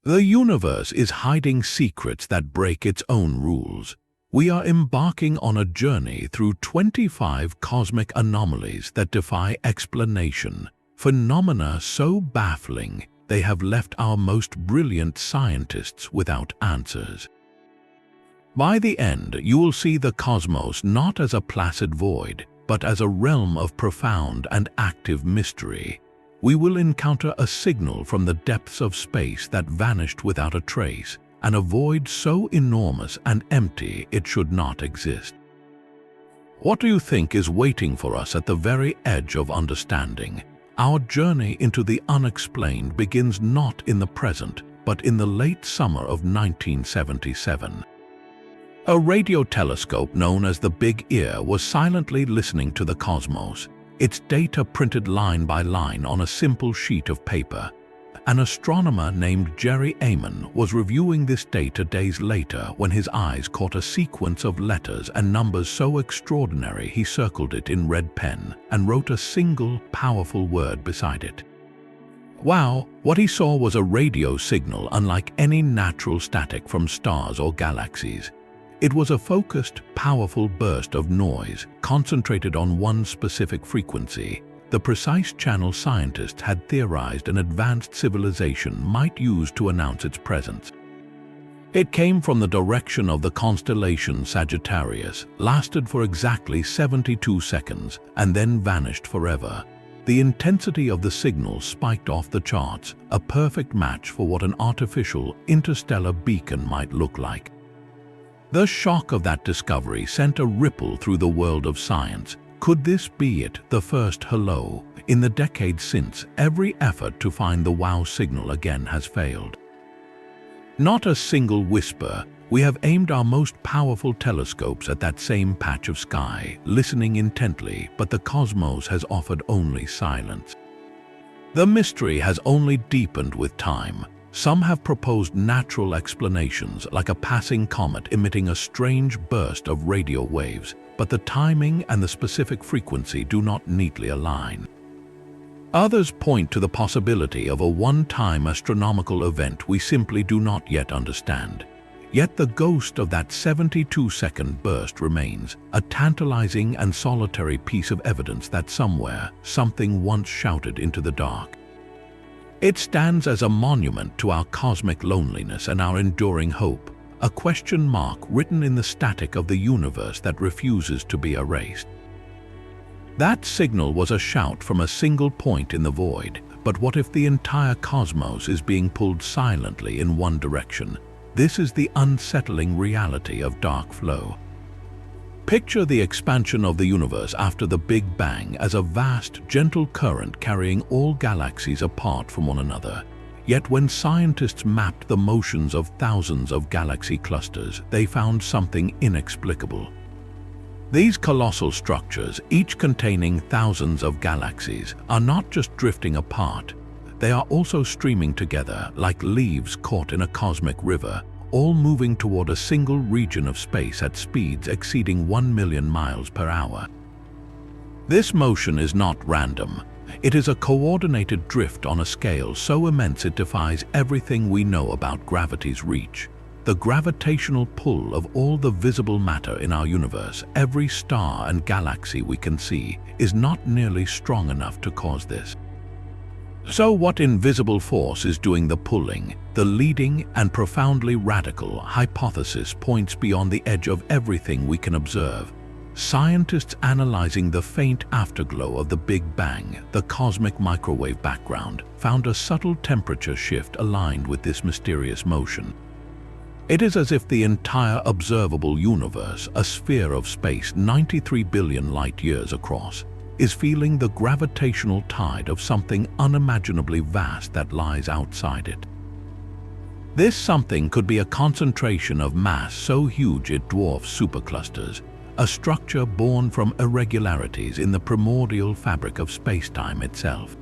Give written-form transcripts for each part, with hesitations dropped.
The universe is hiding secrets that break its own rules. We are embarking on a journey through 25 cosmic anomalies that defy explanation, phenomena so baffling they have left our most brilliant scientists without answers. By the end, you will see the cosmos not as a placid void, but as a realm of profound and active mystery. We will encounter a signal from the depths of space that vanished without a trace, and a void so enormous and empty it should not exist. What do you think is waiting for us at the very edge of understanding? Our journey into the unexplained begins not in the present, but in the late summer of 1977. A radio telescope known as the Big Ear was silently listening to the cosmos, its data printed line by line on a simple sheet of paper. An astronomer named Jerry Amon was reviewing this data days later when his eyes caught a sequence of letters and numbers so extraordinary he circled it in red pen and wrote a single, powerful word beside it. Wow, what he saw was a radio signal unlike any natural static from stars or galaxies. It was a focused, powerful burst of noise concentrated on one specific frequency, the precise channel scientists had theorized an advanced civilization might use to announce its presence. It came from the direction of the constellation Sagittarius, lasted for exactly 72 seconds, and then vanished forever. The intensity of the signal spiked off the charts, a perfect match for what an artificial, interstellar beacon might look like. The shock of that discovery sent a ripple through the world of science. Could this be it, the first hello? In the decades since, every effort to find the wow signal again has failed. Not a single whisper. We have aimed our most powerful telescopes at that same patch of sky, listening intently, but the cosmos has offered only silence. The mystery has only deepened with time. Some have proposed natural explanations, like a passing comet emitting a strange burst of radio waves, but the timing and the specific frequency do not neatly align. Others point to the possibility of a one-time astronomical event we simply do not yet understand. Yet the ghost of that 72-second burst remains, a tantalizing and solitary piece of evidence that somewhere, something once shouted into the dark. It stands as a monument to our cosmic loneliness and our enduring hope, a question mark written in the static of the universe that refuses to be erased. That signal was a shout from a single point in the void, but what if the entire cosmos is being pulled silently in one direction? This is the unsettling reality of dark flow. Picture the expansion of the universe after the Big Bang as a vast, gentle current carrying all galaxies apart from one another. Yet when scientists mapped the motions of thousands of galaxy clusters, they found something inexplicable. These colossal structures, each containing thousands of galaxies, are not just drifting apart. They are also streaming together like leaves caught in a cosmic river, all moving toward a single region of space at speeds exceeding 1 million miles per hour. This motion is not random. It is a coordinated drift on a scale so immense it defies everything we know about gravity's reach. The gravitational pull of all the visible matter in our universe, every star and galaxy we can see, is not nearly strong enough to cause this. So what invisible force is doing the pulling? The leading and profoundly radical hypothesis points beyond the edge of everything we can observe. Scientists analyzing the faint afterglow of the Big Bang, the cosmic microwave background, found a subtle temperature shift aligned with this mysterious motion. It is as if the entire observable universe, a sphere of space 93 billion light-years across, is feeling the gravitational tide of something unimaginably vast that lies outside it. This something could be a concentration of mass so huge it dwarfs superclusters, a structure born from irregularities in the primordial fabric of space-time itself.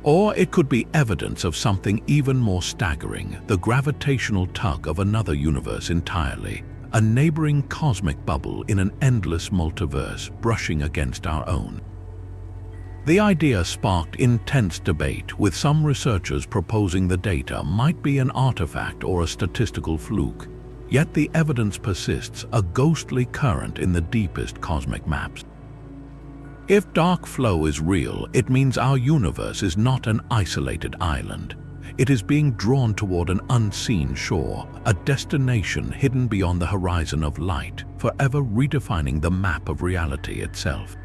Or it could be evidence of something even more staggering, the gravitational tug of another universe entirely, a neighboring cosmic bubble in an endless multiverse brushing against our own. The idea sparked intense debate, with some researchers proposing the data might be an artifact or a statistical fluke. Yet the evidence persists, a ghostly current in the deepest cosmic maps. If dark flow is real, it means our universe is not an isolated island. It is being drawn toward an unseen shore, a destination hidden beyond the horizon of light, forever redefining the map of reality itself.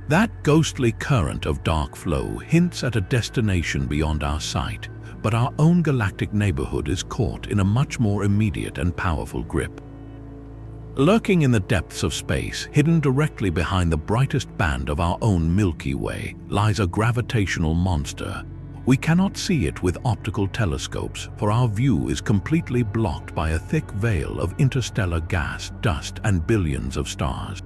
That ghostly current of dark flow hints at a destination beyond our sight, but our own galactic neighborhood is caught in a much more immediate and powerful grip. Lurking in the depths of space, hidden directly behind the brightest band of our own Milky Way, lies a gravitational monster. We cannot see it with optical telescopes, for our view is completely blocked by a thick veil of interstellar gas, dust, and billions of stars.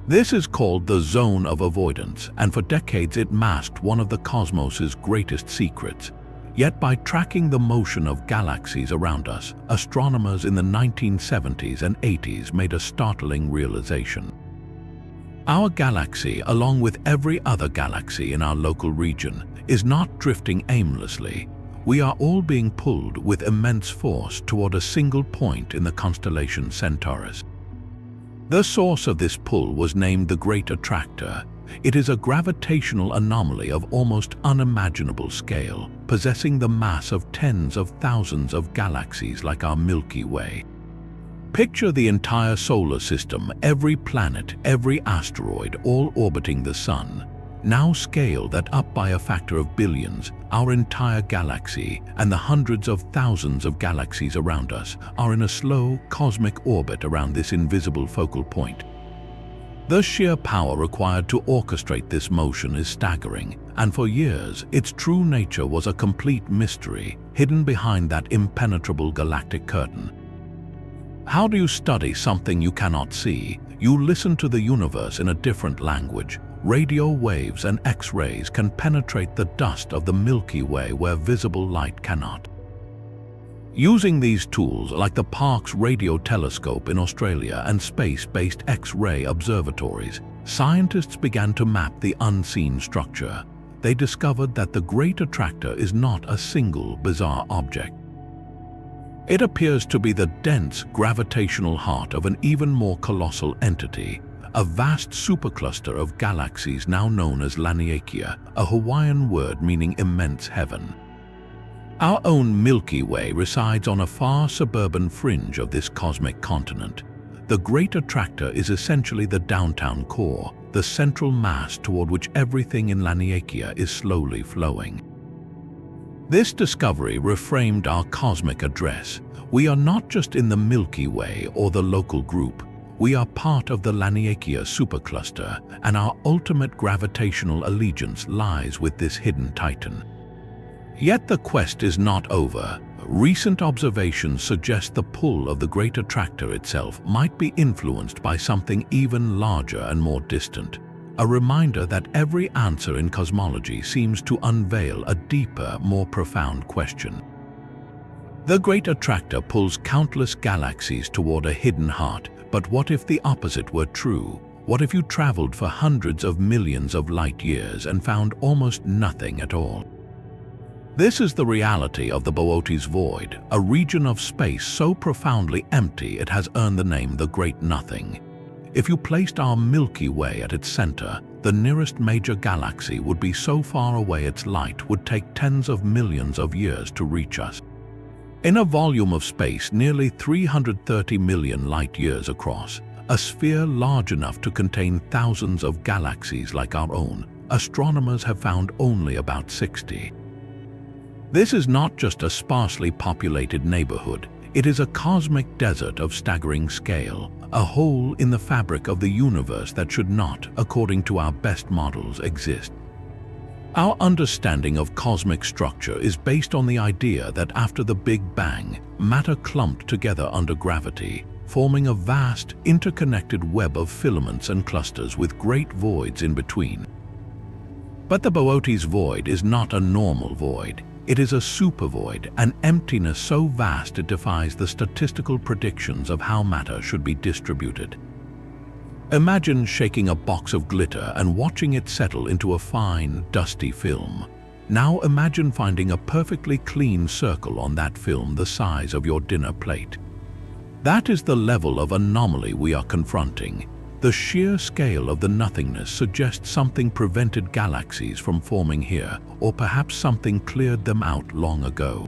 This is called the zone of avoidance, and for decades it masked one of the cosmos's greatest secrets. Yet by tracking the motion of galaxies around us, astronomers in the 1970s and 80s made a startling realization. Our galaxy, along with every other galaxy in our local region, is not drifting aimlessly. We are all being pulled with immense force toward a single point in the constellation Centaurus. The source of this pull was named the Great Attractor. It is a gravitational anomaly of almost unimaginable scale, possessing the mass of tens of thousands of galaxies like our Milky Way. Picture the entire solar system, every planet, every asteroid, all orbiting the Sun. Now scale that up by a factor of billions. Our entire galaxy and the hundreds of thousands of galaxies around us are in a slow cosmic orbit around this invisible focal point. The sheer power required to orchestrate this motion is staggering, and for years its true nature was a complete mystery, hidden behind that impenetrable galactic curtain. How do you study something you cannot see? You listen to the universe in a different language. Radio waves and X-rays can penetrate the dust of the Milky Way where visible light cannot. Using these tools, like the Parkes radio telescope in Australia and space-based X-ray observatories, scientists began to map the unseen structure. They discovered that the Great Attractor is not a single bizarre object. It appears to be the dense gravitational heart of an even more colossal entity, a vast supercluster of galaxies now known as Laniakea, a Hawaiian word meaning immense heaven. Our own Milky Way resides on a far suburban fringe of this cosmic continent. The Great Attractor is essentially the downtown core, the central mass toward which everything in Laniakea is slowly flowing. This discovery reframed our cosmic address. We are not just in the Milky Way or the local group. We are part of the Laniakea supercluster, and our ultimate gravitational allegiance lies with this hidden titan. Yet the quest is not over. Recent observations suggest the pull of the Great Attractor itself might be influenced by something even larger and more distant, a reminder that every answer in cosmology seems to unveil a deeper, more profound question. The Great Attractor pulls countless galaxies toward a hidden heart, but what if the opposite were true? What if you traveled for hundreds of millions of light years and found almost nothing at all? This is the reality of the Boötes Void, a region of space so profoundly empty it has earned the name the Great Nothing. If you placed our Milky Way at its center, the nearest major galaxy would be so far away its light would take tens of millions of years to reach us. In a volume of space nearly 330 million light-years across, a sphere large enough to contain thousands of galaxies like our own, astronomers have found only about 60. This is not just a sparsely populated neighborhood, it is a cosmic desert of staggering scale, a hole in the fabric of the universe that should not, according to our best models, exist. Our understanding of cosmic structure is based on the idea that after the Big Bang, matter clumped together under gravity, forming a vast, interconnected web of filaments and clusters with great voids in between. But the Boötes Void is not a normal void. It is a supervoid, an emptiness so vast it defies the statistical predictions of how matter should be distributed. Imagine shaking a box of glitter and watching it settle into a fine, dusty film. Now imagine finding a perfectly clean circle on that film the size of your dinner plate. That is the level of anomaly we are confronting. The sheer scale of the nothingness suggests something prevented galaxies from forming here, or perhaps something cleared them out long ago.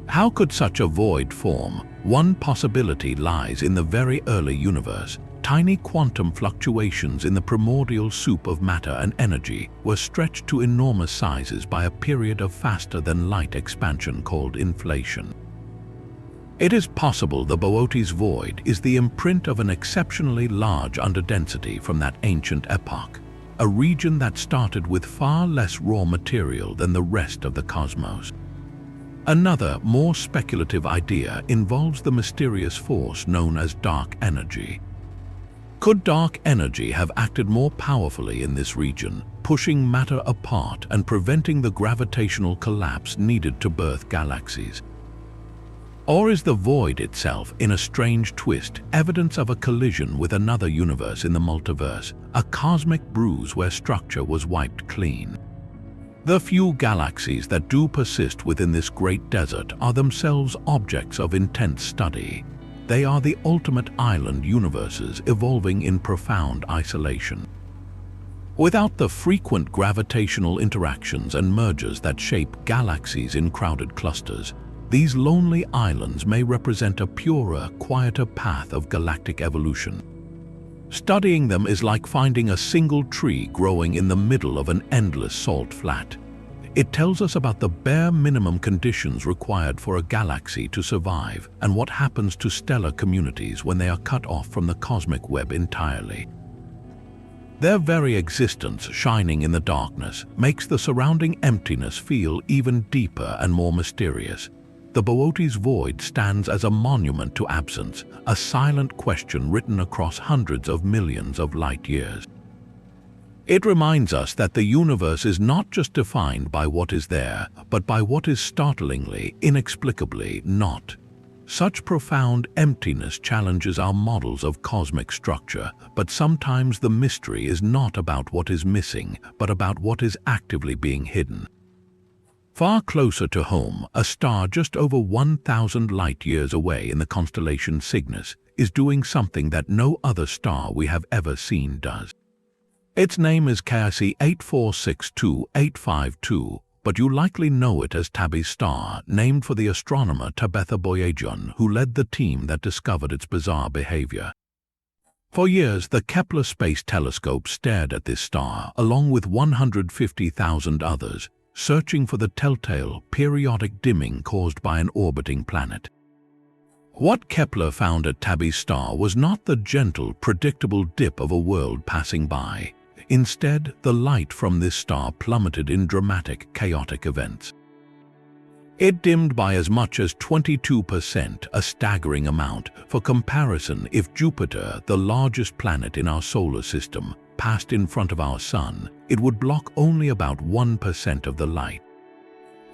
How could such a void form? One possibility lies in the very early universe. Tiny quantum fluctuations in the primordial soup of matter and energy were stretched to enormous sizes by a period of faster-than-light expansion called inflation. It is possible the Boötes Void is the imprint of an exceptionally large underdensity from that ancient epoch, a region that started with far less raw material than the rest of the cosmos. Another, more speculative idea involves the mysterious force known as dark energy. Could dark energy have acted more powerfully in this region, pushing matter apart and preventing the gravitational collapse needed to birth galaxies? Or is the void itself, in a strange twist, evidence of a collision with another universe in the multiverse, a cosmic bruise where structure was wiped clean? The few galaxies that do persist within this great desert are themselves objects of intense study. They are the ultimate island universes evolving in profound isolation. Without the frequent gravitational interactions and mergers that shape galaxies in crowded clusters, these lonely islands may represent a purer, quieter path of galactic evolution. Studying them is like finding a single tree growing in the middle of an endless salt flat. It tells us about the bare minimum conditions required for a galaxy to survive and what happens to stellar communities when they are cut off from the cosmic web entirely. Their very existence shining in the darkness makes the surrounding emptiness feel even deeper and more mysterious. The Boötes Void stands as a monument to absence, a silent question written across hundreds of millions of light years. It reminds us that the universe is not just defined by what is there, but by what is startlingly, inexplicably not. Such profound emptiness challenges our models of cosmic structure, but sometimes the mystery is not about what is missing, but about what is actively being hidden. Far closer to home, a star just over 1,000 light-years away in the constellation Cygnus is doing something that no other star we have ever seen does. Its name is KSE 8462852, but you likely know it as Tabby's star, named for the astronomer Tabby who led the team that discovered its bizarre behavior. For years, the Kepler Space Telescope stared at this star, along with 150,000 others, searching for the telltale, periodic dimming caused by an orbiting planet. What Kepler found at Tabby's star was not the gentle, predictable dip of a world passing by. Instead, the light from this star plummeted in dramatic, chaotic events. It dimmed by as much as 22%, a staggering amount. For comparison, if Jupiter, the largest planet in our solar system, passed in front of our Sun, it would block only about 1% of the light.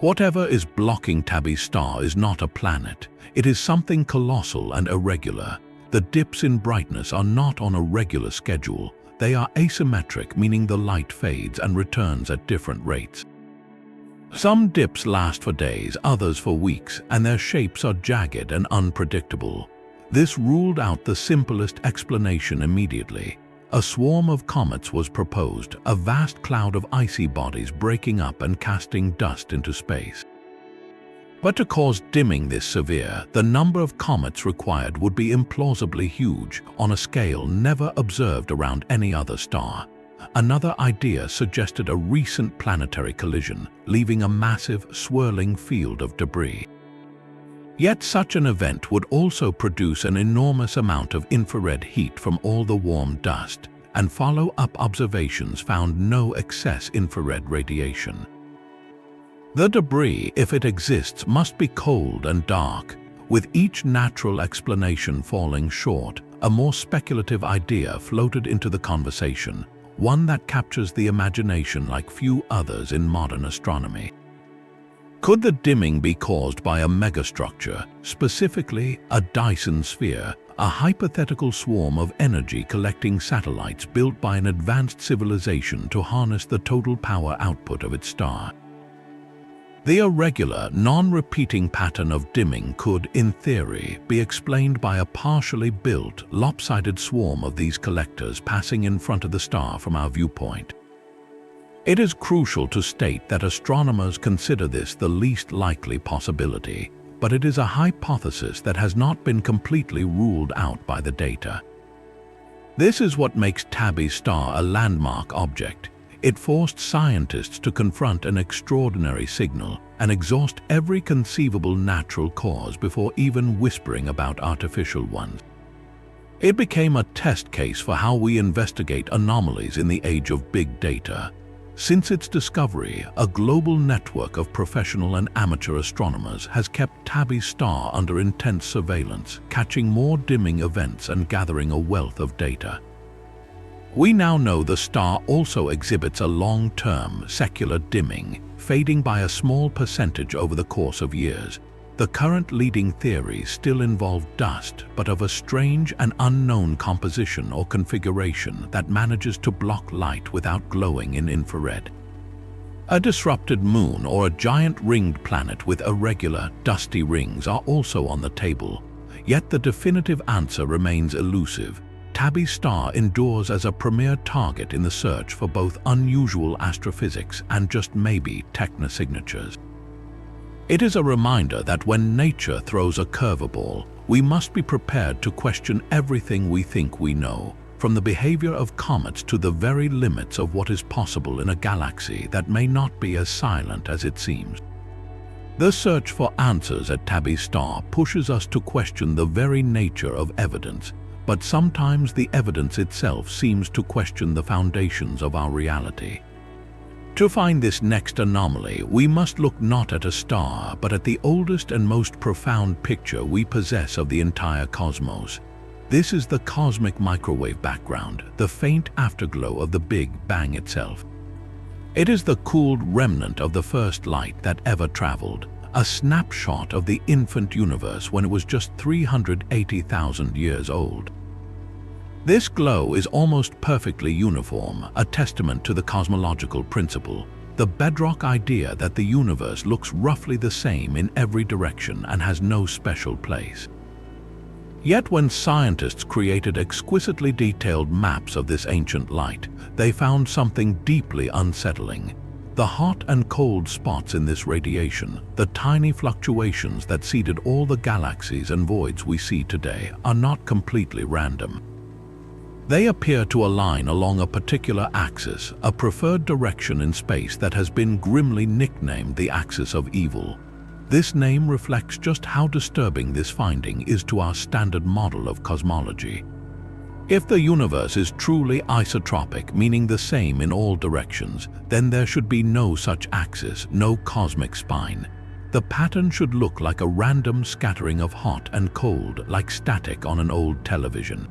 Whatever is blocking Tabby's star is not a planet. It is something colossal and irregular. The dips in brightness are not on a regular schedule. They are asymmetric, meaning the light fades and returns at different rates. Some dips last for days, others for weeks, and their shapes are jagged and unpredictable. This ruled out the simplest explanation immediately. A swarm of comets was proposed, a vast cloud of icy bodies breaking up and casting dust into space. But to cause dimming this severe, the number of comets required would be implausibly huge, on a scale never observed around any other star. Another idea suggested a recent planetary collision, leaving a massive, swirling field of debris. Yet such an event would also produce an enormous amount of infrared heat from all the warm dust, and follow-up observations found no excess infrared radiation. The debris, if it exists, must be cold and dark. With each natural explanation falling short, a more speculative idea floated into the conversation, one that captures the imagination like few others in modern astronomy. Could the dimming be caused by a megastructure, specifically a Dyson sphere, a hypothetical swarm of energy-collecting satellites built by an advanced civilization to harness the total power output of its star? The irregular, non-repeating pattern of dimming could, in theory, be explained by a partially built, lopsided swarm of these collectors passing in front of the star from our viewpoint. It is crucial to state that astronomers consider this the least likely possibility, but it is a hypothesis that has not been completely ruled out by the data. This is what makes Tabby's star a landmark object. It forced scientists to confront an extraordinary signal and exhaust every conceivable natural cause before even whispering about artificial ones. It became a test case for how we investigate anomalies in the age of big data. Since its discovery, a global network of professional and amateur astronomers has kept Tabby's star under intense surveillance, catching more dimming events and gathering a wealth of data. We now know the star also exhibits a long-term, secular dimming, fading by a small percentage over the course of years. The current leading theories still involve dust, but of a strange and unknown composition or configuration that manages to block light without glowing in infrared. A disrupted moon or a giant ringed planet with irregular, dusty rings are also on the table, yet the definitive answer remains elusive. Tabby's star endures as a premier target in the search for both unusual astrophysics and just maybe technosignatures. It is a reminder that when nature throws a curveball, we must be prepared to question everything we think we know, from the behavior of comets to the very limits of what is possible in a galaxy that may not be as silent as it seems. The search for answers at Tabby's star pushes us to question the very nature of evidence, but sometimes the evidence itself seems to question the foundations of our reality. To find this next anomaly, we must look not at a star, but at the oldest and most profound picture we possess of the entire cosmos. This is the cosmic microwave background, the faint afterglow of the Big Bang itself. It is the cooled remnant of the first light that ever traveled, a snapshot of the infant universe when it was just 380,000 years old. This glow is almost perfectly uniform, a testament to the cosmological principle, the bedrock idea that the universe looks roughly the same in every direction and has no special place. Yet when scientists created exquisitely detailed maps of this ancient light, they found something deeply unsettling. The hot and cold spots in this radiation, the tiny fluctuations that seeded all the galaxies and voids we see today, are not completely random. They appear to align along a particular axis, a preferred direction in space that has been grimly nicknamed the axis of evil. This name reflects just how disturbing this finding is to our standard model of cosmology. If the universe is truly isotropic, meaning the same in all directions, then there should be no such axis, no cosmic spine. The pattern should look like a random scattering of hot and cold, like static on an old television.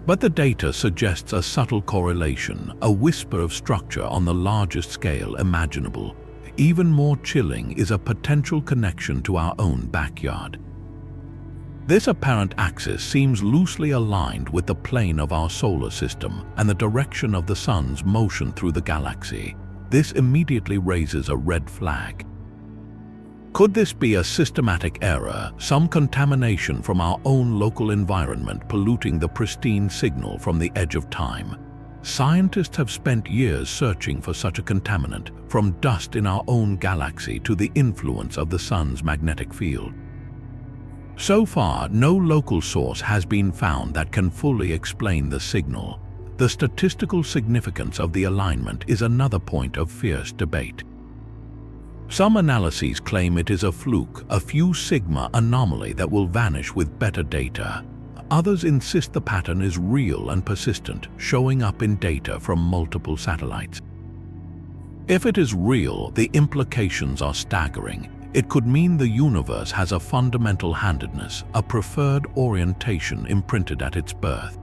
But the data suggests a subtle correlation, a whisper of structure on the largest scale imaginable. Even more chilling is a potential connection to our own backyard. This apparent axis seems loosely aligned with the plane of our solar system and the direction of the sun's motion through the galaxy. This immediately raises a red flag. Could this be a systematic error, some contamination from our own local environment polluting the pristine signal from the edge of time? Scientists have spent years searching for such a contaminant, from dust in our own galaxy to the influence of the sun's magnetic field. So far, no local source has been found that can fully explain the signal. The statistical significance of the alignment is another point of fierce debate. Some analyses claim it is a fluke, a few sigma anomaly that will vanish with better data. Others insist the pattern is real and persistent, showing up in data from multiple satellites. If it is real, the implications are staggering. It could mean the universe has a fundamental handedness, a preferred orientation imprinted at its birth.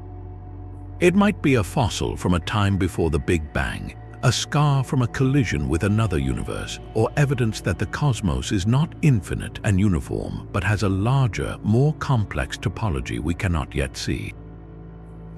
It might be a fossil from a time before the Big Bang, a scar from a collision with another universe, or evidence that the cosmos is not infinite and uniform, but has a larger, more complex topology we cannot yet see.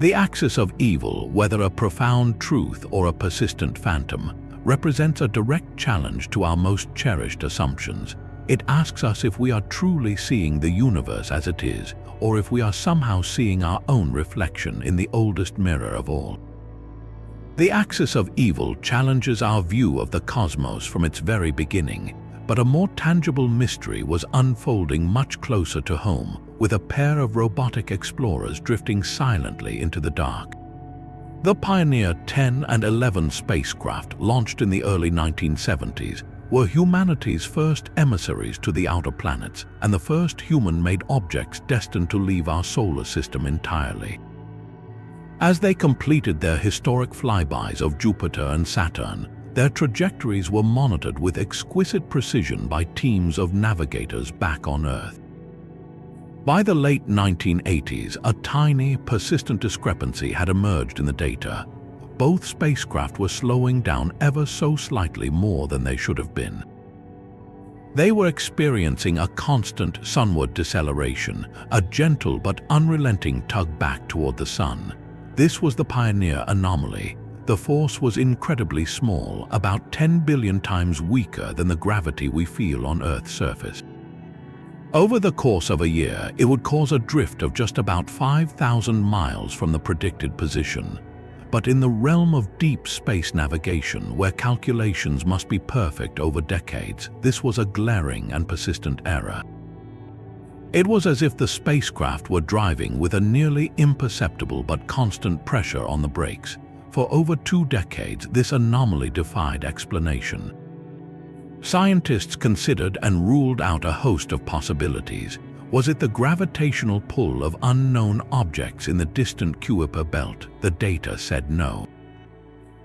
The axis of evil, whether a profound truth or a persistent phantom, represents a direct challenge to our most cherished assumptions. It asks us if we are truly seeing the universe as it is, or if we are somehow seeing our own reflection in the oldest mirror of all. The axis of evil challenges our view of the cosmos from its very beginning, but a more tangible mystery was unfolding much closer to home, with a pair of robotic explorers drifting silently into the dark. The Pioneer 10 and 11 spacecraft, launched in the early 1970s, were humanity's first emissaries to the outer planets and the first human-made objects destined to leave our solar system entirely. As they completed their historic flybys of Jupiter and Saturn, their trajectories were monitored with exquisite precision by teams of navigators back on Earth. By the late 1980s, a tiny, persistent discrepancy had emerged in the data. Both spacecraft were slowing down ever so slightly more than they should have been. They were experiencing a constant sunward deceleration, a gentle but unrelenting tug back toward the sun. This was the Pioneer anomaly. The force was incredibly small, about 10 billion times weaker than the gravity we feel on Earth's surface. Over the course of a year, it would cause a drift of just about 5,000 miles from the predicted position. But in the realm of deep space navigation, where calculations must be perfect over decades, this was a glaring and persistent error. It was as if the spacecraft were driving with a nearly imperceptible but constant pressure on the brakes. For over 2 decades, this anomaly defied explanation. Scientists considered and ruled out a host of possibilities. Was it the gravitational pull of unknown objects in the distant Kuiper belt? The data said no.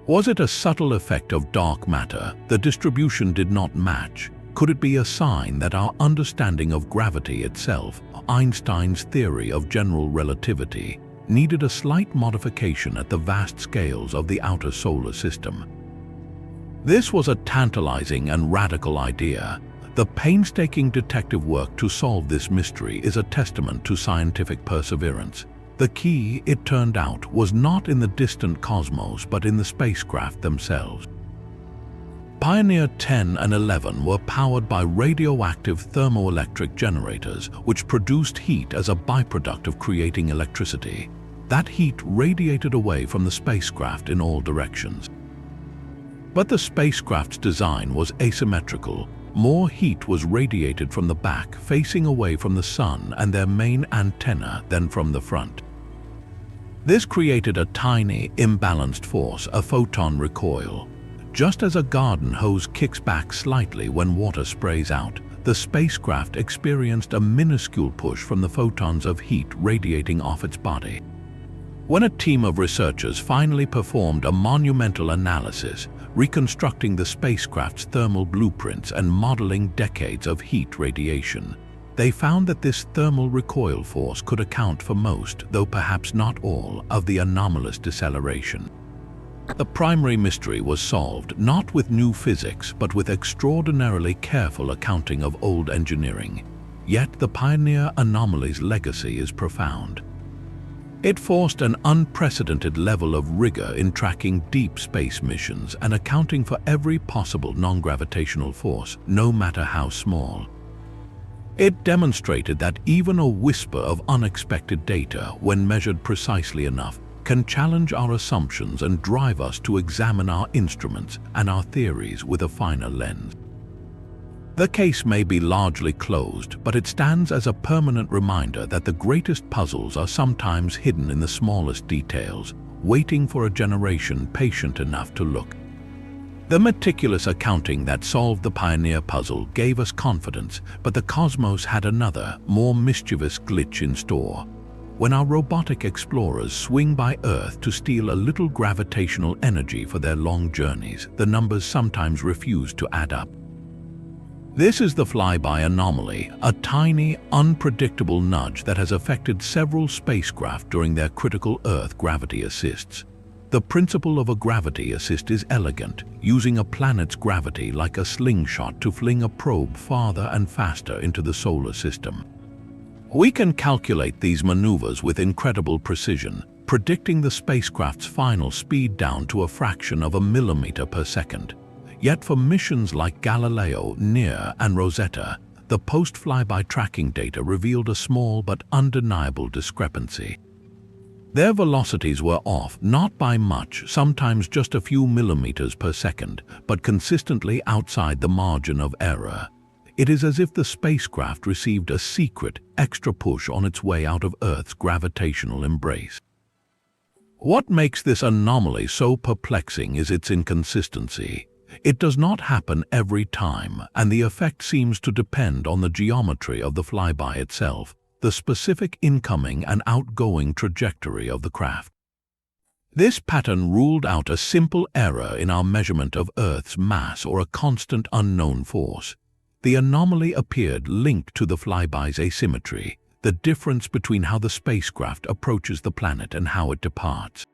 Was it a subtle effect of dark matter? The distribution did not match. Could it be a sign that our understanding of gravity itself, Einstein's theory of general relativity, needed a slight modification at the vast scales of the outer solar system? This was a tantalizing and radical idea. The painstaking detective work to solve this mystery is a testament to scientific perseverance. The key, it turned out, was not in the distant cosmos but in the spacecraft themselves. Pioneer 10 and 11 were powered by radioactive thermoelectric generators, which produced heat as a byproduct of creating electricity. That heat radiated away from the spacecraft in all directions. But the spacecraft's design was asymmetrical. More heat was radiated from the back, facing away from the sun and their main antenna, than from the front. This created a tiny, imbalanced force, a photon recoil. Just as a garden hose kicks back slightly when water sprays out, the spacecraft experienced a minuscule push from the photons of heat radiating off its body. When a team of researchers finally performed a monumental analysis, reconstructing the spacecraft's thermal blueprints and modeling decades of heat radiation, they found that this thermal recoil force could account for most, though perhaps not all, of the anomalous deceleration. The primary mystery was solved not with new physics, but with extraordinarily careful accounting of old engineering. Yet the Pioneer anomaly's legacy is profound. It forced an unprecedented level of rigor in tracking deep space missions and accounting for every possible non-gravitational force, no matter how small. It demonstrated that even a whisper of unexpected data, when measured precisely enough, can challenge our assumptions and drive us to examine our instruments and our theories with a finer lens. The case may be largely closed, but it stands as a permanent reminder that the greatest puzzles are sometimes hidden in the smallest details, waiting for a generation patient enough to look. The meticulous accounting that solved the Pioneer puzzle gave us confidence, but the cosmos had another, more mischievous glitch in store. When our robotic explorers swing by Earth to steal a little gravitational energy for their long journeys, the numbers sometimes refuse to add up. This is the flyby anomaly, a tiny, unpredictable nudge that has affected several spacecraft during their critical Earth gravity assists. The principle of a gravity assist is elegant, using a planet's gravity like a slingshot to fling a probe farther and faster into the solar system. We can calculate these maneuvers with incredible precision, predicting the spacecraft's final speed down to a fraction of a millimeter per second. Yet for missions like Galileo, Near, and Rosetta, the post-flyby tracking data revealed a small but undeniable discrepancy. Their velocities were off, not by much, sometimes just a few millimeters per second, but consistently outside the margin of error. It is as if the spacecraft received a secret, extra push on its way out of Earth's gravitational embrace. What makes this anomaly so perplexing is its inconsistency. It does not happen every time, and the effect seems to depend on the geometry of the flyby itself, the specific incoming and outgoing trajectory of the craft. This pattern ruled out a simple error in our measurement of Earth's mass or a constant unknown force. The anomaly appeared linked to the flyby's asymmetry, the difference between how the spacecraft approaches the planet and how it departs.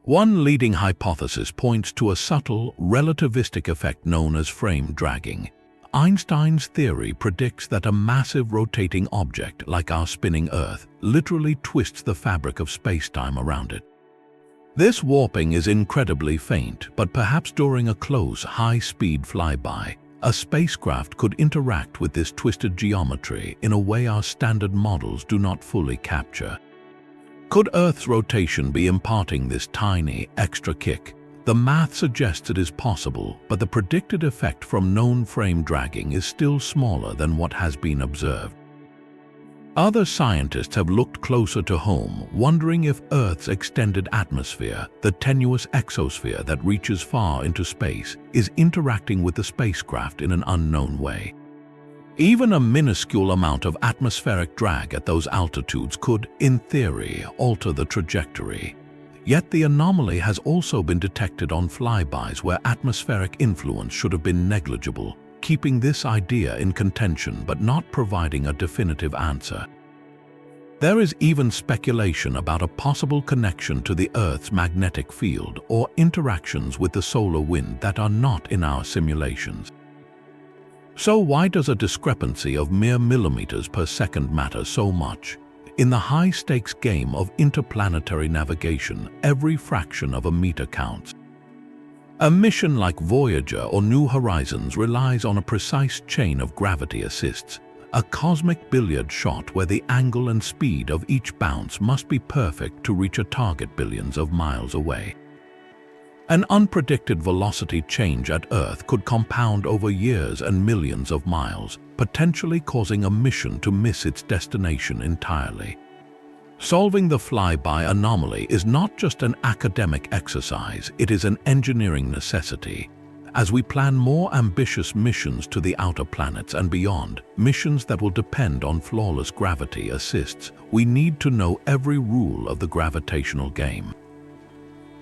One leading hypothesis points to a subtle, relativistic effect known as frame dragging. Einstein's theory predicts that a massive rotating object like our spinning Earth literally twists the fabric of space-time around it. This warping is incredibly faint, but perhaps during a close, high-speed flyby, a spacecraft could interact with this twisted geometry in a way our standard models do not fully capture. Could Earth's rotation be imparting this tiny, extra kick? The math suggests it is possible, but the predicted effect from known frame dragging is still smaller than what has been observed. Other scientists have looked closer to home, wondering if Earth's extended atmosphere, the tenuous exosphere that reaches far into space, is interacting with the spacecraft in an unknown way. Even a minuscule amount of atmospheric drag at those altitudes could, in theory, alter the trajectory. Yet the anomaly has also been detected on flybys where atmospheric influence should have been negligible, keeping this idea in contention but not providing a definitive answer. There is even speculation about a possible connection to the Earth's magnetic field or interactions with the solar wind that are not in our simulations. So why does a discrepancy of mere millimeters per second matter so much? In the high-stakes game of interplanetary navigation, every fraction of a meter counts. A mission like Voyager or New Horizons relies on a precise chain of gravity assists, a cosmic billiard shot where the angle and speed of each bounce must be perfect to reach a target billions of miles away. An unpredicted velocity change at Earth could compound over years and millions of miles, potentially causing a mission to miss its destination entirely. Solving the flyby anomaly is not just an academic exercise, it is an engineering necessity. As we plan more ambitious missions to the outer planets and beyond, missions that will depend on flawless gravity assists, we need to know every rule of the gravitational game.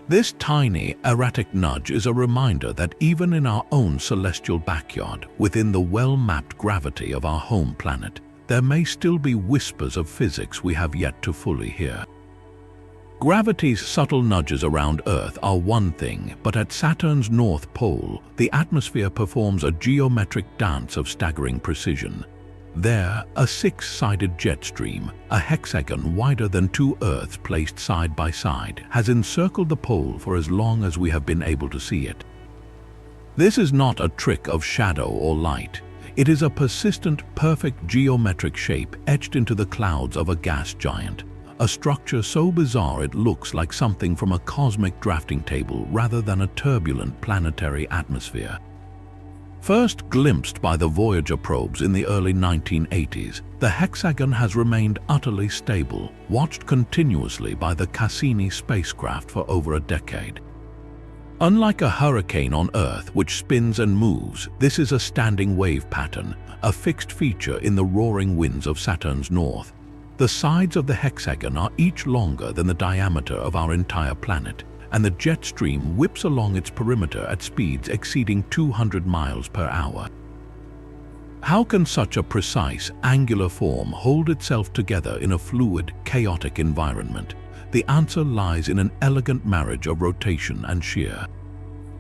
This tiny, erratic nudge is a reminder that even in our own celestial backyard, within the well-mapped gravity of our home planet, there may still be whispers of physics we have yet to fully hear. Gravity's subtle nudges around Earth are one thing, but at Saturn's North Pole, the atmosphere performs a geometric dance of staggering precision. There, a six-sided jet stream, a hexagon wider than two Earths placed side by side, has encircled the pole for as long as we have been able to see it. This is not a trick of shadow or light. It is a persistent, perfect geometric shape etched into the clouds of a gas giant, a structure so bizarre it looks like something from a cosmic drafting table rather than a turbulent planetary atmosphere. First glimpsed by the Voyager probes in the early 1980s, the hexagon has remained utterly stable, watched continuously by the Cassini spacecraft for over a decade. Unlike a hurricane on Earth, which spins and moves, this is a standing wave pattern, a fixed feature in the roaring winds of Saturn's north. The sides of the hexagon are each longer than the diameter of our entire planet, and the jet stream whips along its perimeter at speeds exceeding 200 miles per hour. How can such a precise, angular form hold itself together in a fluid, chaotic environment? The answer lies in an elegant marriage of rotation and shear.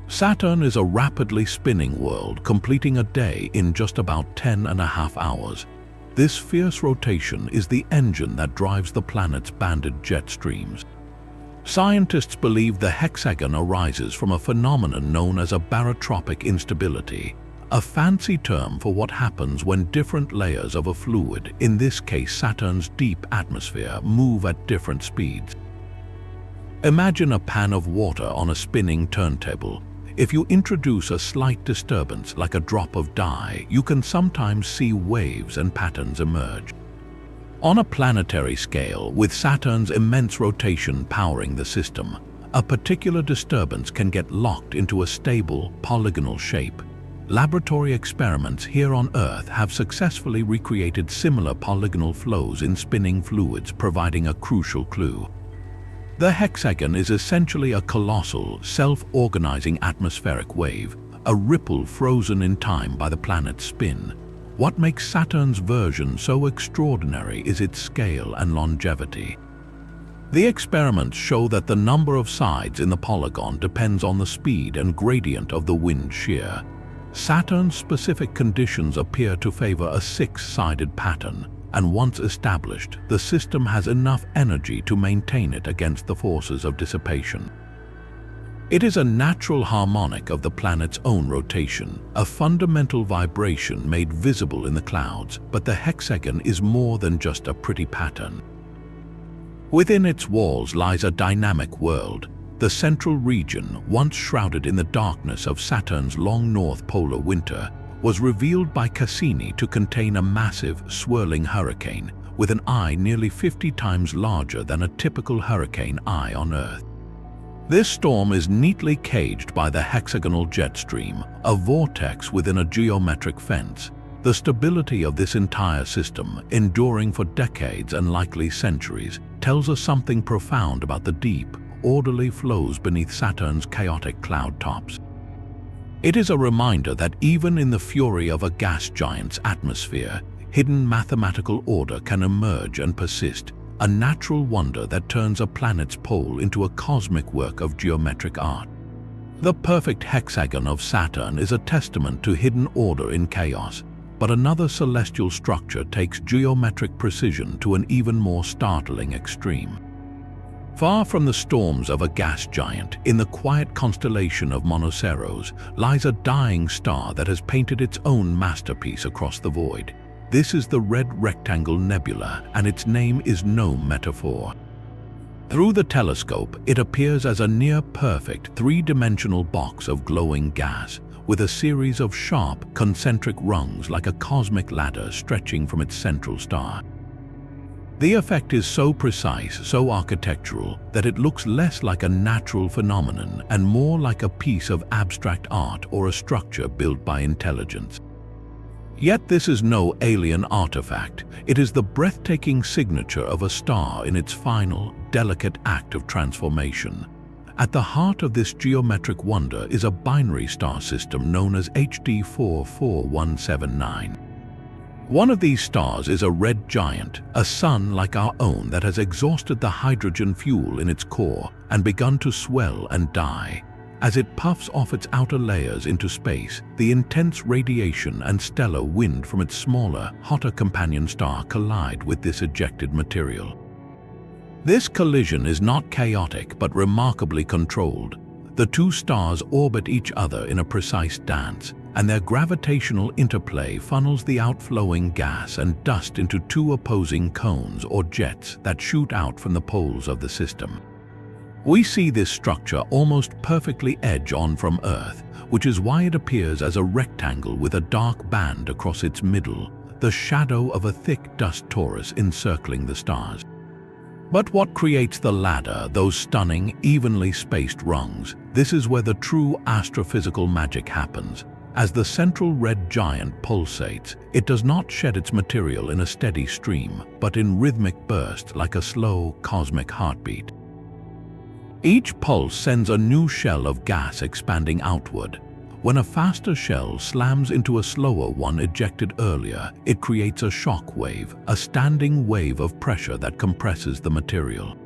Saturn is a rapidly spinning world, completing a day in just about 10.5 hours. This fierce rotation is the engine that drives the planet's banded jet streams. Scientists believe the hexagon arises from a phenomenon known as a barotropic instability, a fancy term for what happens when different layers of a fluid, in this case Saturn's deep atmosphere, move at different speeds. Imagine a pan of water on a spinning turntable. If you introduce a slight disturbance like a drop of dye, you can sometimes see waves and patterns emerge. On a planetary scale, with Saturn's immense rotation powering the system, a particular disturbance can get locked into a stable, polygonal shape. Laboratory experiments here on Earth have successfully recreated similar polygonal flows in spinning fluids, providing a crucial clue. The hexagon is essentially a colossal, self-organizing atmospheric wave, a ripple frozen in time by the planet's spin. What makes Saturn's version so extraordinary is its scale and longevity. The experiments show that the number of sides in the polygon depends on the speed and gradient of the wind shear. Saturn's specific conditions appear to favor a six-sided pattern, and once established, the system has enough energy to maintain it against the forces of dissipation. It is a natural harmonic of the planet's own rotation, a fundamental vibration made visible in the clouds, but the hexagon is more than just a pretty pattern. Within its walls lies a dynamic world. The central region, once shrouded in the darkness of Saturn's long north polar winter, was revealed by Cassini to contain a massive, swirling hurricane with an eye nearly 50 times larger than a typical hurricane eye on Earth. This storm is neatly caged by the hexagonal jet stream, a vortex within a geometric fence. The stability of this entire system, enduring for decades and likely centuries, tells us something profound about the deep, orderly flows beneath Saturn's chaotic cloud tops. It is a reminder that even in the fury of a gas giant's atmosphere, hidden mathematical order can emerge and persist, a natural wonder that turns a planet's pole into a cosmic work of geometric art. The perfect hexagon of Saturn is a testament to hidden order in chaos, but another celestial structure takes geometric precision to an even more startling extreme. Far from the storms of a gas giant, in the quiet constellation of Monoceros, lies a dying star that has painted its own masterpiece across the void. This is the Red Rectangle Nebula, and its name is no metaphor. Through the telescope, it appears as a near-perfect three-dimensional box of glowing gas, with a series of sharp, concentric rungs like a cosmic ladder stretching from its central star. The effect is so precise, so architectural, that it looks less like a natural phenomenon and more like a piece of abstract art or a structure built by intelligence. Yet this is no alien artifact. It is the breathtaking signature of a star in its final, delicate act of transformation. At the heart of this geometric wonder is a binary star system known as HD 44179. One of these stars is a red giant, a sun like our own that has exhausted the hydrogen fuel in its core and begun to swell and die. As it puffs off its outer layers into space, the intense radiation and stellar wind from its smaller, hotter companion star collide with this ejected material. This collision is not chaotic but remarkably controlled. The two stars orbit each other in a precise dance, and their gravitational interplay funnels the outflowing gas and dust into two opposing cones or jets that shoot out from the poles of the system. We see this structure almost perfectly edge on from Earth, which is why it appears as a rectangle with a dark band across its middle, the shadow of a thick dust torus encircling the stars. But what creates the ladder, those stunning, evenly spaced rungs? This is where the true astrophysical magic happens. As the central red giant pulsates, it does not shed its material in a steady stream, but in rhythmic bursts like a slow, cosmic heartbeat. Each pulse sends a new shell of gas expanding outward. When a faster shell slams into a slower one ejected earlier, it creates a shock wave, a standing wave of pressure that compresses the material.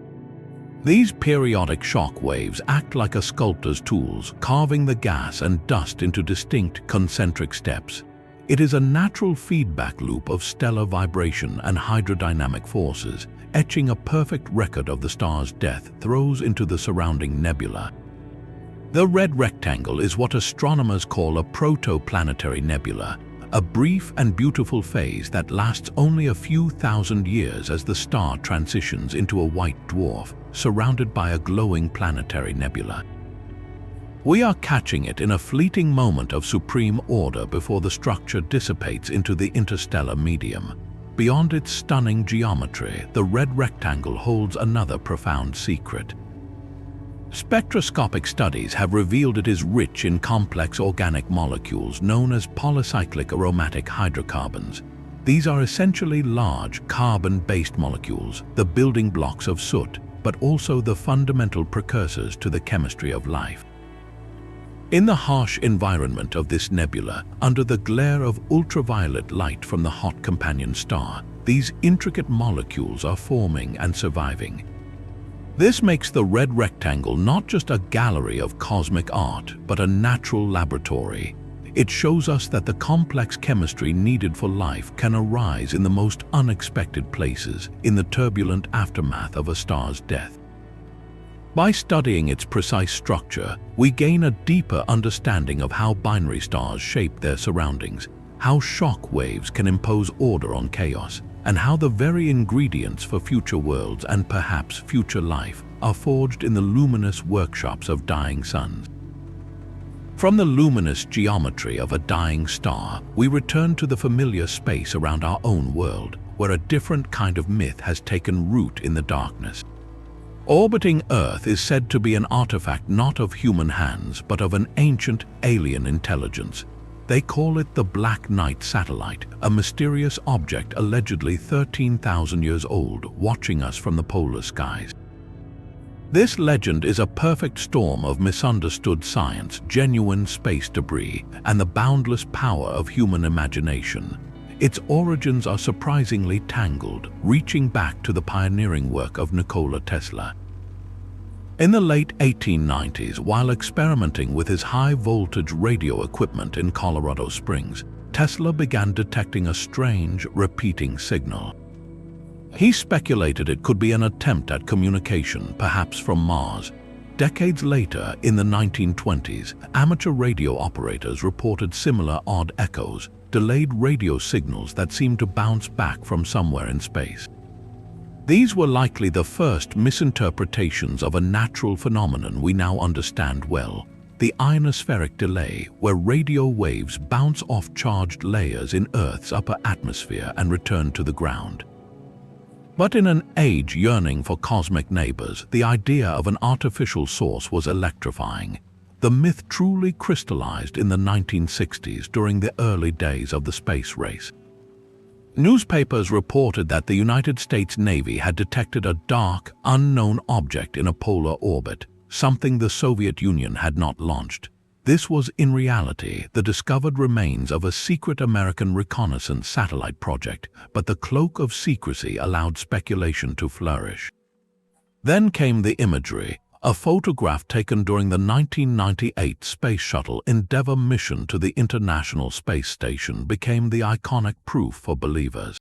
These periodic shock waves act like a sculptor's tools, carving the gas and dust into distinct concentric steps. It is a natural feedback loop of stellar vibration and hydrodynamic forces, etching a perfect record of the star's death throws into the surrounding nebula. The red rectangle is what astronomers call a protoplanetary nebula, a brief and beautiful phase that lasts only a few thousand years as the star transitions into a white dwarf surrounded by a glowing planetary nebula. We are catching it in a fleeting moment of supreme order before the structure dissipates into the interstellar medium. Beyond its stunning geometry, the red rectangle holds another profound secret. Spectroscopic studies have revealed it is rich in complex organic molecules known as polycyclic aromatic hydrocarbons. These are essentially large, carbon-based molecules, the building blocks of soot, but also the fundamental precursors to the chemistry of life. In the harsh environment of this nebula, under the glare of ultraviolet light from the hot companion star, these intricate molecules are forming and surviving. This makes the red rectangle not just a gallery of cosmic art, but a natural laboratory. It shows us that the complex chemistry needed for life can arise in the most unexpected places, in the turbulent aftermath of a star's death. By studying its precise structure, we gain a deeper understanding of how binary stars shape their surroundings, how shock waves can impose order on chaos, and how the very ingredients for future worlds and perhaps future life are forged in the luminous workshops of dying suns. From the luminous geometry of a dying star, we return to the familiar space around our own world, where a different kind of myth has taken root in the darkness. Orbiting Earth is said to be an artifact not of human hands, but of an ancient alien intelligence. They call it the Black Knight satellite, a mysterious object allegedly 13,000 years old, watching us from the polar skies. This legend is a perfect storm of misunderstood science, genuine space debris, and the boundless power of human imagination. Its origins are surprisingly tangled, reaching back to the pioneering work of Nikola Tesla. In the late 1890s, while experimenting with his high-voltage radio equipment in Colorado Springs, Tesla began detecting a strange, repeating signal. He speculated it could be an attempt at communication, perhaps from Mars. Decades later, in the 1920s, amateur radio operators reported similar odd echoes, delayed radio signals that seemed to bounce back from somewhere in space. These were likely the first misinterpretations of a natural phenomenon we now understand well, the ionospheric delay, where radio waves bounce off charged layers in Earth's upper atmosphere and return to the ground. But in an age yearning for cosmic neighbors, the idea of an artificial source was electrifying. The myth truly crystallized in the 1960s during the early days of the space race. Newspapers reported that the United States Navy had detected a dark, unknown object in a polar orbit, something the Soviet Union had not launched. This was, in reality, the discovered remains of a secret American reconnaissance satellite project, but the cloak of secrecy allowed speculation to flourish. Then came the imagery. A photograph taken during the 1998 Space Shuttle Endeavour mission to the International Space Station became the iconic proof for believers.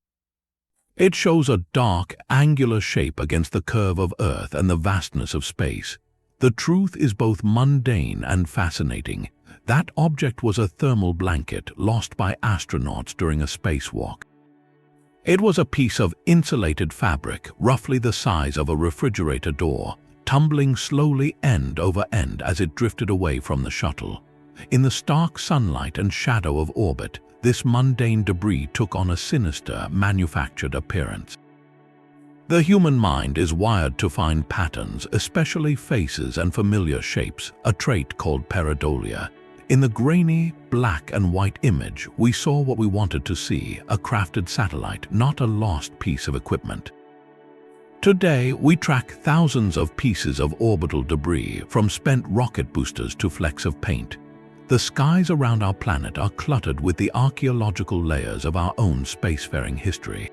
It shows a dark, angular shape against the curve of Earth and the vastness of space. The truth is both mundane and fascinating. That object was a thermal blanket lost by astronauts during a spacewalk. It was a piece of insulated fabric, roughly the size of a refrigerator door, tumbling slowly end over end as it drifted away from the shuttle. In the stark sunlight and shadow of orbit, this mundane debris took on a sinister, manufactured appearance. The human mind is wired to find patterns, especially faces and familiar shapes, a trait called pareidolia. In the grainy, black and white image, we saw what we wanted to see, a crafted satellite, not a lost piece of equipment. Today, we track thousands of pieces of orbital debris, from spent rocket boosters to flecks of paint. The skies around our planet are cluttered with the archaeological layers of our own spacefaring history.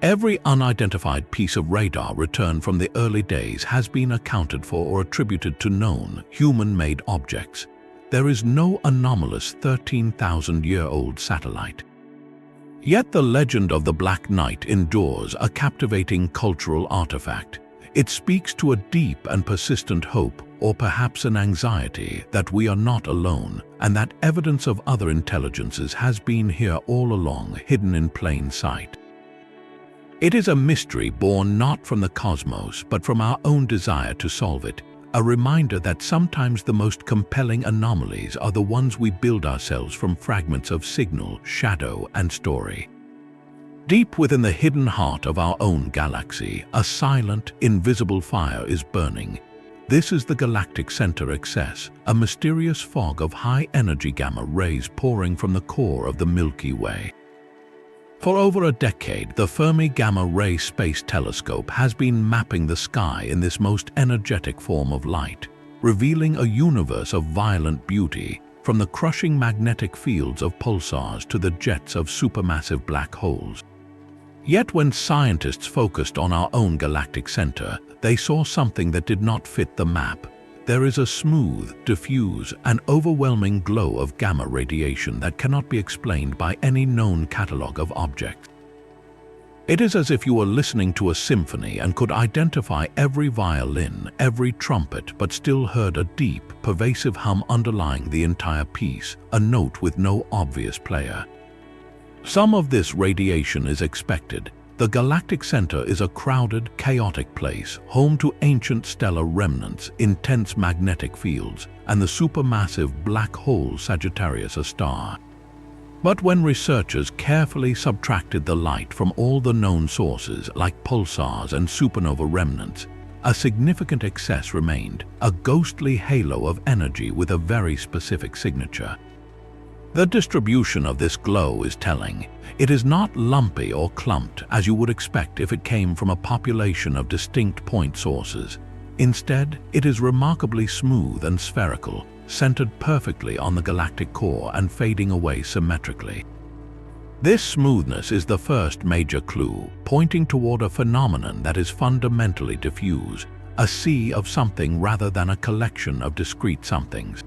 Every unidentified piece of radar returned from the early days has been accounted for or attributed to known, human-made objects. There is no anomalous 13,000-year-old satellite. Yet the legend of the Black Knight endures, a captivating cultural artifact. It speaks to a deep and persistent hope, or perhaps an anxiety, that we are not alone, and that evidence of other intelligences has been here all along, hidden in plain sight. It is a mystery born not from the cosmos, but from our own desire to solve it, a reminder that sometimes the most compelling anomalies are the ones we build ourselves from fragments of signal, shadow, and story. Deep within the hidden heart of our own galaxy, a silent, invisible fire is burning. This is the galactic center excess, a mysterious fog of high-energy gamma rays pouring from the core of the Milky Way. For over a decade, the Fermi Gamma Ray Space Telescope has been mapping the sky in this most energetic form of light, revealing a universe of violent beauty, from the crushing magnetic fields of pulsars to the jets of supermassive black holes. Yet when scientists focused on our own galactic center, they saw something that did not fit the map. There is a smooth, diffuse, and overwhelming glow of gamma radiation that cannot be explained by any known catalog of objects. It is as if you were listening to a symphony and could identify every violin, every trumpet, but still heard a deep, pervasive hum underlying the entire piece, a note with no obvious player. Some of this radiation is expected. The galactic center is a crowded, chaotic place, home to ancient stellar remnants, intense magnetic fields, and the supermassive black hole Sagittarius, a star. But when researchers carefully subtracted the light from all the known sources, like pulsars and supernova remnants, a significant excess remained, a ghostly halo of energy with a very specific signature. The distribution of this glow is telling. It is not lumpy or clumped as you would expect if it came from a population of distinct point sources. Instead, it is remarkably smooth and spherical, centered perfectly on the galactic core and fading away symmetrically. This smoothness is the first major clue, pointing toward a phenomenon that is fundamentally diffuse, a sea of something rather than a collection of discrete somethings.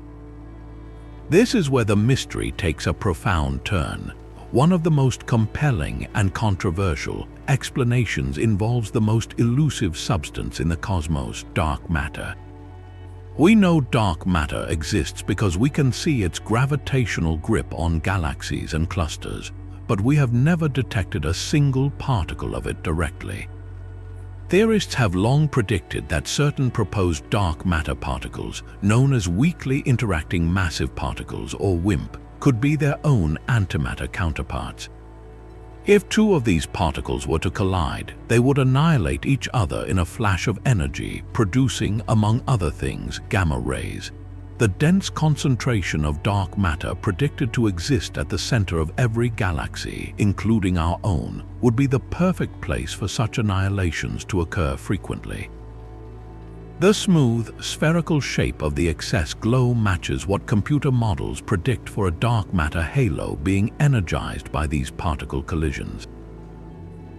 This is where the mystery takes a profound turn. One of the most compelling and controversial explanations involves the most elusive substance in the cosmos, dark matter. We know dark matter exists because we can see its gravitational grip on galaxies and clusters, but we have never detected a single particle of it directly. Theorists have long predicted that certain proposed dark matter particles, known as weakly interacting massive particles or WIMP, could be their own antimatter counterparts. If two of these particles were to collide, they would annihilate each other in a flash of energy, producing, among other things, gamma rays. The dense concentration of dark matter predicted to exist at the center of every galaxy, including our own, would be the perfect place for such annihilations to occur frequently. The smooth, spherical shape of the excess glow matches what computer models predict for a dark matter halo being energized by these particle collisions.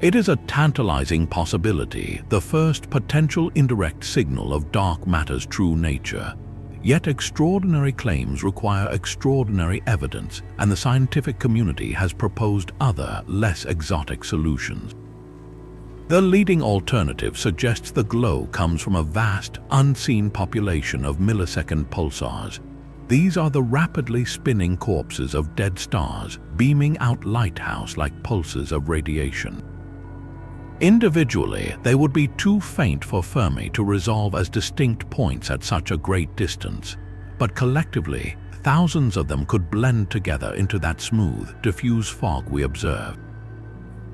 It is a tantalizing possibility, the first potential indirect signal of dark matter's true nature. Yet extraordinary claims require extraordinary evidence, and the scientific community has proposed other, less exotic solutions. The leading alternative suggests the glow comes from a vast, unseen population of millisecond pulsars. These are the rapidly spinning corpses of dead stars, beaming out lighthouse-like pulses of radiation. Individually, they would be too faint for Fermi to resolve as distinct points at such a great distance, but collectively, thousands of them could blend together into that smooth, diffuse fog we observe.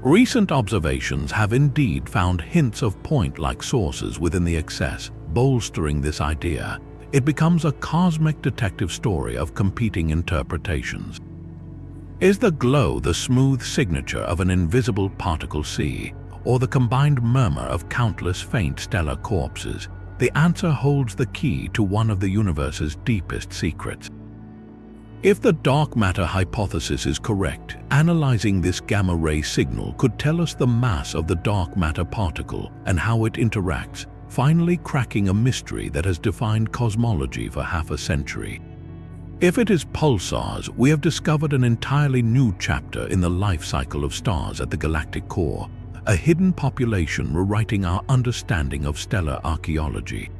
Recent observations have indeed found hints of point-like sources within the excess, bolstering this idea. It becomes a cosmic detective story of competing interpretations. Is the glow the smooth signature of an invisible particle sea, or the combined murmur of countless faint stellar corpses? The answer holds the key to one of the universe's deepest secrets. If the dark matter hypothesis is correct, analyzing this gamma-ray signal could tell us the mass of the dark matter particle and how it interacts, finally cracking a mystery that has defined cosmology for half a century. If it is pulsars, we have discovered an entirely new chapter in the life cycle of stars at the galactic core, a hidden population rewriting our understanding of stellar archaeology.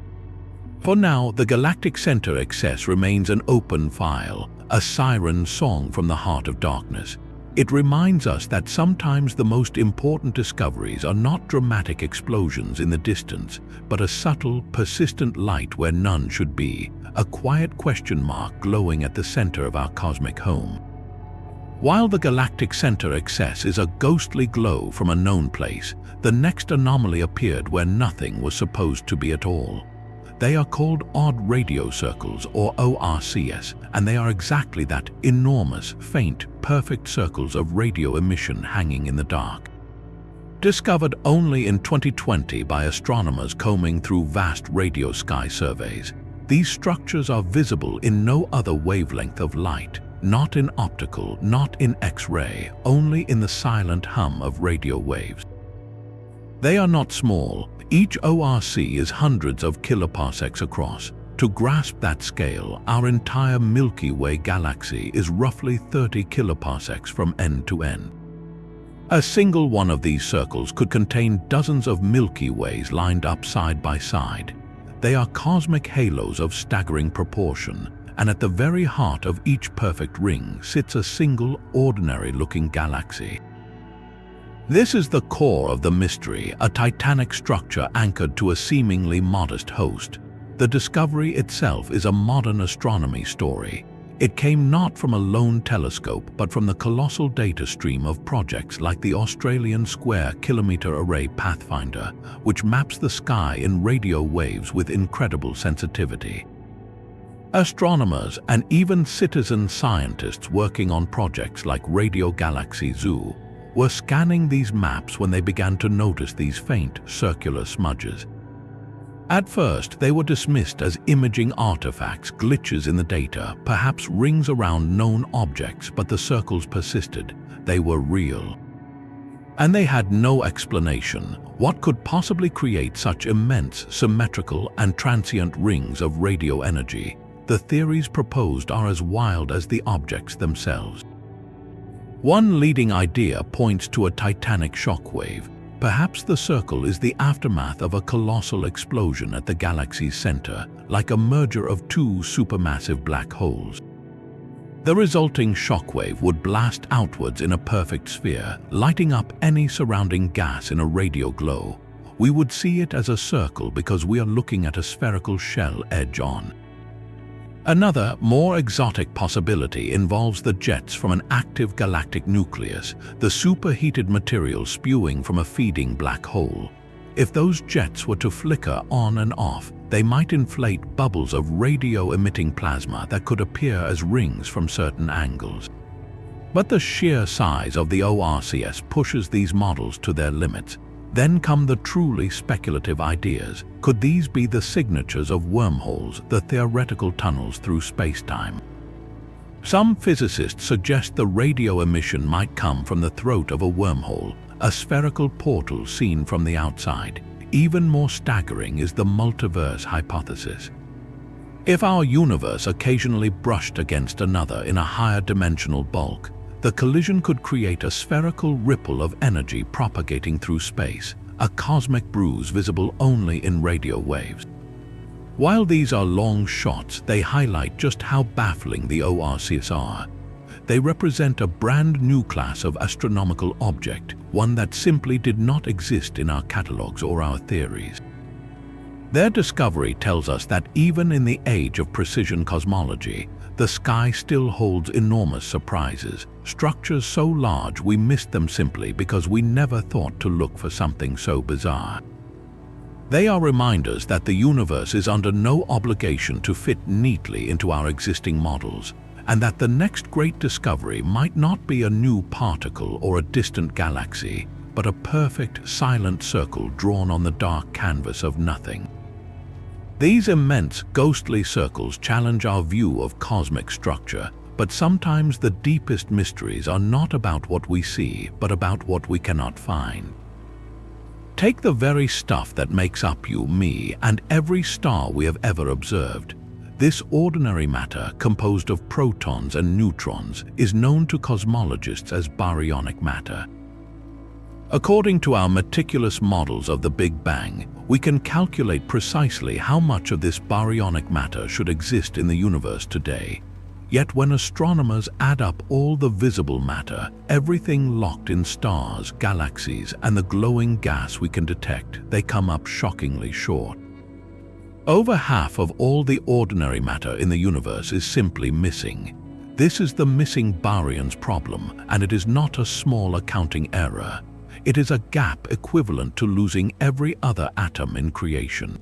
For now, the galactic center excess remains an open file, a siren song from the heart of darkness. It reminds us that sometimes the most important discoveries are not dramatic explosions in the distance, but a subtle, persistent light where none should be, a quiet question mark glowing at the center of our cosmic home. While the galactic center excess is a ghostly glow from a known place, the next anomaly appeared where nothing was supposed to be at all. They are called odd radio circles, or ORCs, and they are exactly that: enormous, faint, perfect circles of radio emission hanging in the dark. Discovered only in 2020 by astronomers combing through vast radio sky surveys, these structures are visible in no other wavelength of light, not in optical, not in X-ray, only in the silent hum of radio waves. They are not small. Each ORC is hundreds of kiloparsecs across. To grasp that scale, our entire Milky Way galaxy is roughly 30 kiloparsecs from end to end. A single one of these circles could contain dozens of Milky Ways lined up side by side. They are cosmic halos of staggering proportion, and at the very heart of each perfect ring sits a single, ordinary-looking galaxy. This is the core of the mystery, a titanic structure anchored to a seemingly modest host. The discovery itself is a modern astronomy story. It came not from a lone telescope, but from the colossal data stream of projects like the Australian Square Kilometre Array Pathfinder, which maps the sky in radio waves with incredible sensitivity. Astronomers and even citizen scientists working on projects like Radio Galaxy Zoo were scanning these maps when they began to notice these faint, circular smudges. At first, they were dismissed as imaging artifacts, glitches in the data, perhaps rings around known objects, but the circles persisted. They were real. And they had no explanation. What could possibly create such immense, symmetrical, and transient rings of radio energy? The theories proposed are as wild as the objects themselves. One leading idea points to a titanic shockwave. Perhaps the circle is the aftermath of a colossal explosion at the galaxy's center, like a merger of two supermassive black holes. The resulting shockwave would blast outwards in a perfect sphere, lighting up any surrounding gas in a radio glow. We would see it as a circle because we are looking at a spherical shell edge-on. Another, more exotic possibility involves the jets from an active galactic nucleus, the superheated material spewing from a feeding black hole. If those jets were to flicker on and off, they might inflate bubbles of radio-emitting plasma that could appear as rings from certain angles. But the sheer size of the ORCs pushes these models to their limits. Then come the truly speculative ideas. Could these be the signatures of wormholes, the theoretical tunnels through space-time? Some physicists suggest the radio emission might come from the throat of a wormhole, a spherical portal seen from the outside. Even more staggering is the multiverse hypothesis. If our universe occasionally brushed against another in a higher dimensional bulk, the collision could create a spherical ripple of energy propagating through space, a cosmic bruise visible only in radio waves. While these are long shots, they highlight just how baffling the ORCs are. They represent a brand new class of astronomical object, one that simply did not exist in our catalogs or our theories. Their discovery tells us that even in the age of precision cosmology, the sky still holds enormous surprises, structures so large we missed them simply because we never thought to look for something so bizarre. They are reminders that the universe is under no obligation to fit neatly into our existing models, and that the next great discovery might not be a new particle or a distant galaxy, but a perfect, silent circle drawn on the dark canvas of nothing. These immense, ghostly circles challenge our view of cosmic structure, But sometimes the deepest mysteries are not about what we see, but about what we cannot find. Take the very stuff that makes up you, me, and every star we have ever observed. This ordinary matter, composed of protons and neutrons, is known to cosmologists as baryonic matter. According to our meticulous models of the Big Bang, we can calculate precisely how much of this baryonic matter should exist in the universe today. Yet when astronomers add up all the visible matter, everything locked in stars, galaxies, and the glowing gas we can detect, they come up shockingly short. Over half of all the ordinary matter in the universe is simply missing. This is the missing baryons problem, and it is not a small accounting error. It is a gap equivalent to losing every other atom in creation.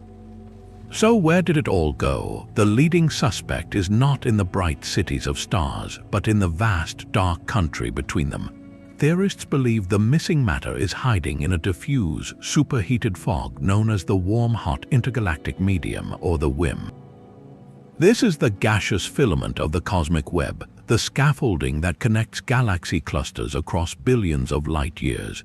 So where did it all go? The leading suspect is not in the bright cities of stars, but in the vast, dark country between them. Theorists believe the missing matter is hiding in a diffuse, superheated fog known as the warm-hot intergalactic medium, or the WIM. This is the gaseous filament of the cosmic web, the scaffolding that connects galaxy clusters across billions of light years.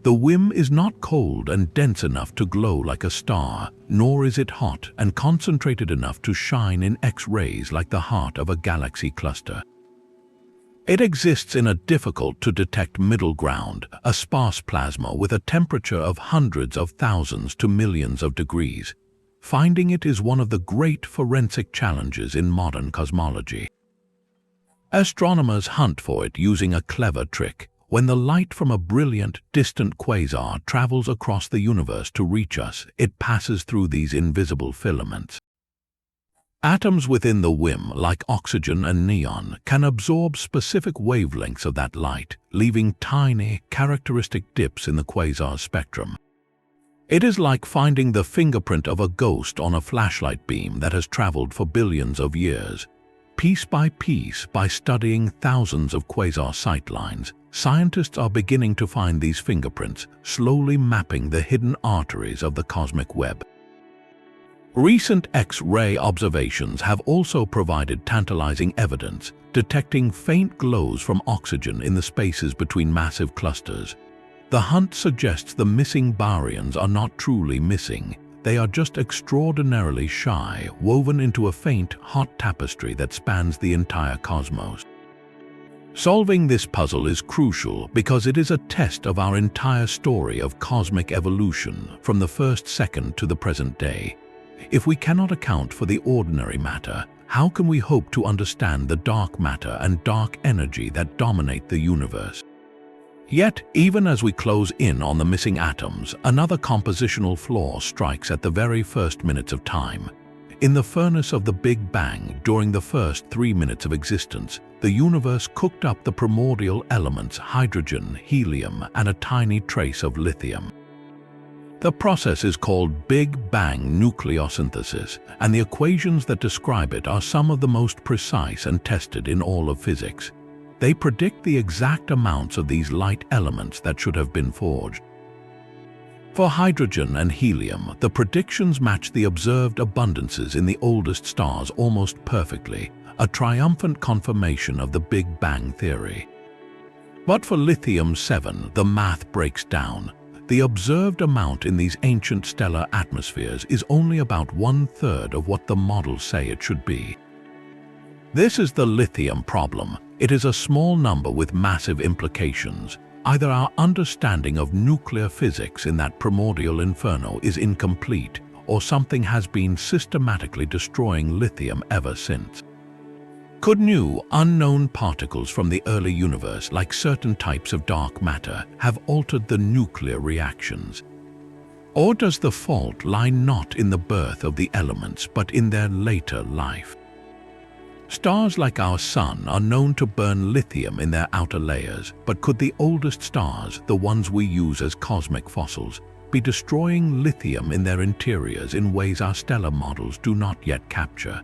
The WIM is not cold and dense enough to glow like a star, nor is it hot and concentrated enough to shine in X-rays like the heart of a galaxy cluster. It exists in a difficult-to-detect middle ground, a sparse plasma with a temperature of hundreds of thousands to millions of degrees. Finding it is one of the great forensic challenges in modern cosmology. Astronomers hunt for it using a clever trick. When the light from a brilliant, distant quasar travels across the universe to reach us, it passes through these invisible filaments. Atoms within the WIM, like oxygen and neon, can absorb specific wavelengths of that light, leaving tiny, characteristic dips in the quasar's spectrum. It is like finding the fingerprint of a ghost on a flashlight beam that has traveled for billions of years. Piece by piece, by studying thousands of quasar sightlines, scientists are beginning to find these fingerprints, slowly mapping the hidden arteries of the cosmic web. Recent X-ray observations have also provided tantalizing evidence, detecting faint glows from oxygen in the spaces between massive clusters. The hunt suggests the missing baryons are not truly missing. They are just extraordinarily shy, woven into a faint, hot tapestry that spans the entire cosmos. Solving this puzzle is crucial because it is a test of our entire story of cosmic evolution from the first second to the present day. If we cannot account for the ordinary matter, how can we hope to understand the dark matter and dark energy that dominate the universe? Yet, even as we close in on the missing atoms, another compositional flaw strikes at the very first minutes of time. In the furnace of the Big Bang, during the first 3 minutes of existence, the universe cooked up the primordial elements hydrogen, helium, and a tiny trace of lithium. The process is called Big Bang nucleosynthesis, and the equations that describe it are some of the most precise and tested in all of physics. They predict the exact amounts of these light elements that should have been forged. For hydrogen and helium, the predictions match the observed abundances in the oldest stars almost perfectly, a triumphant confirmation of the Big Bang theory. But for lithium-7, the math breaks down. The observed amount in these ancient stellar atmospheres is only about 1/3 of what the models say it should be. This is the lithium problem. It is a small number with massive implications. Either our understanding of nuclear physics in that primordial inferno is incomplete, or something has been systematically destroying lithium ever since. Could new, unknown particles from the early universe, like certain types of dark matter, have altered the nuclear reactions? Or does the fault lie not in the birth of the elements, but in their later life? Stars like our Sun are known to burn lithium in their outer layers, but could the oldest stars, the ones we use as cosmic fossils, be destroying lithium in their interiors in ways our stellar models do not yet capture?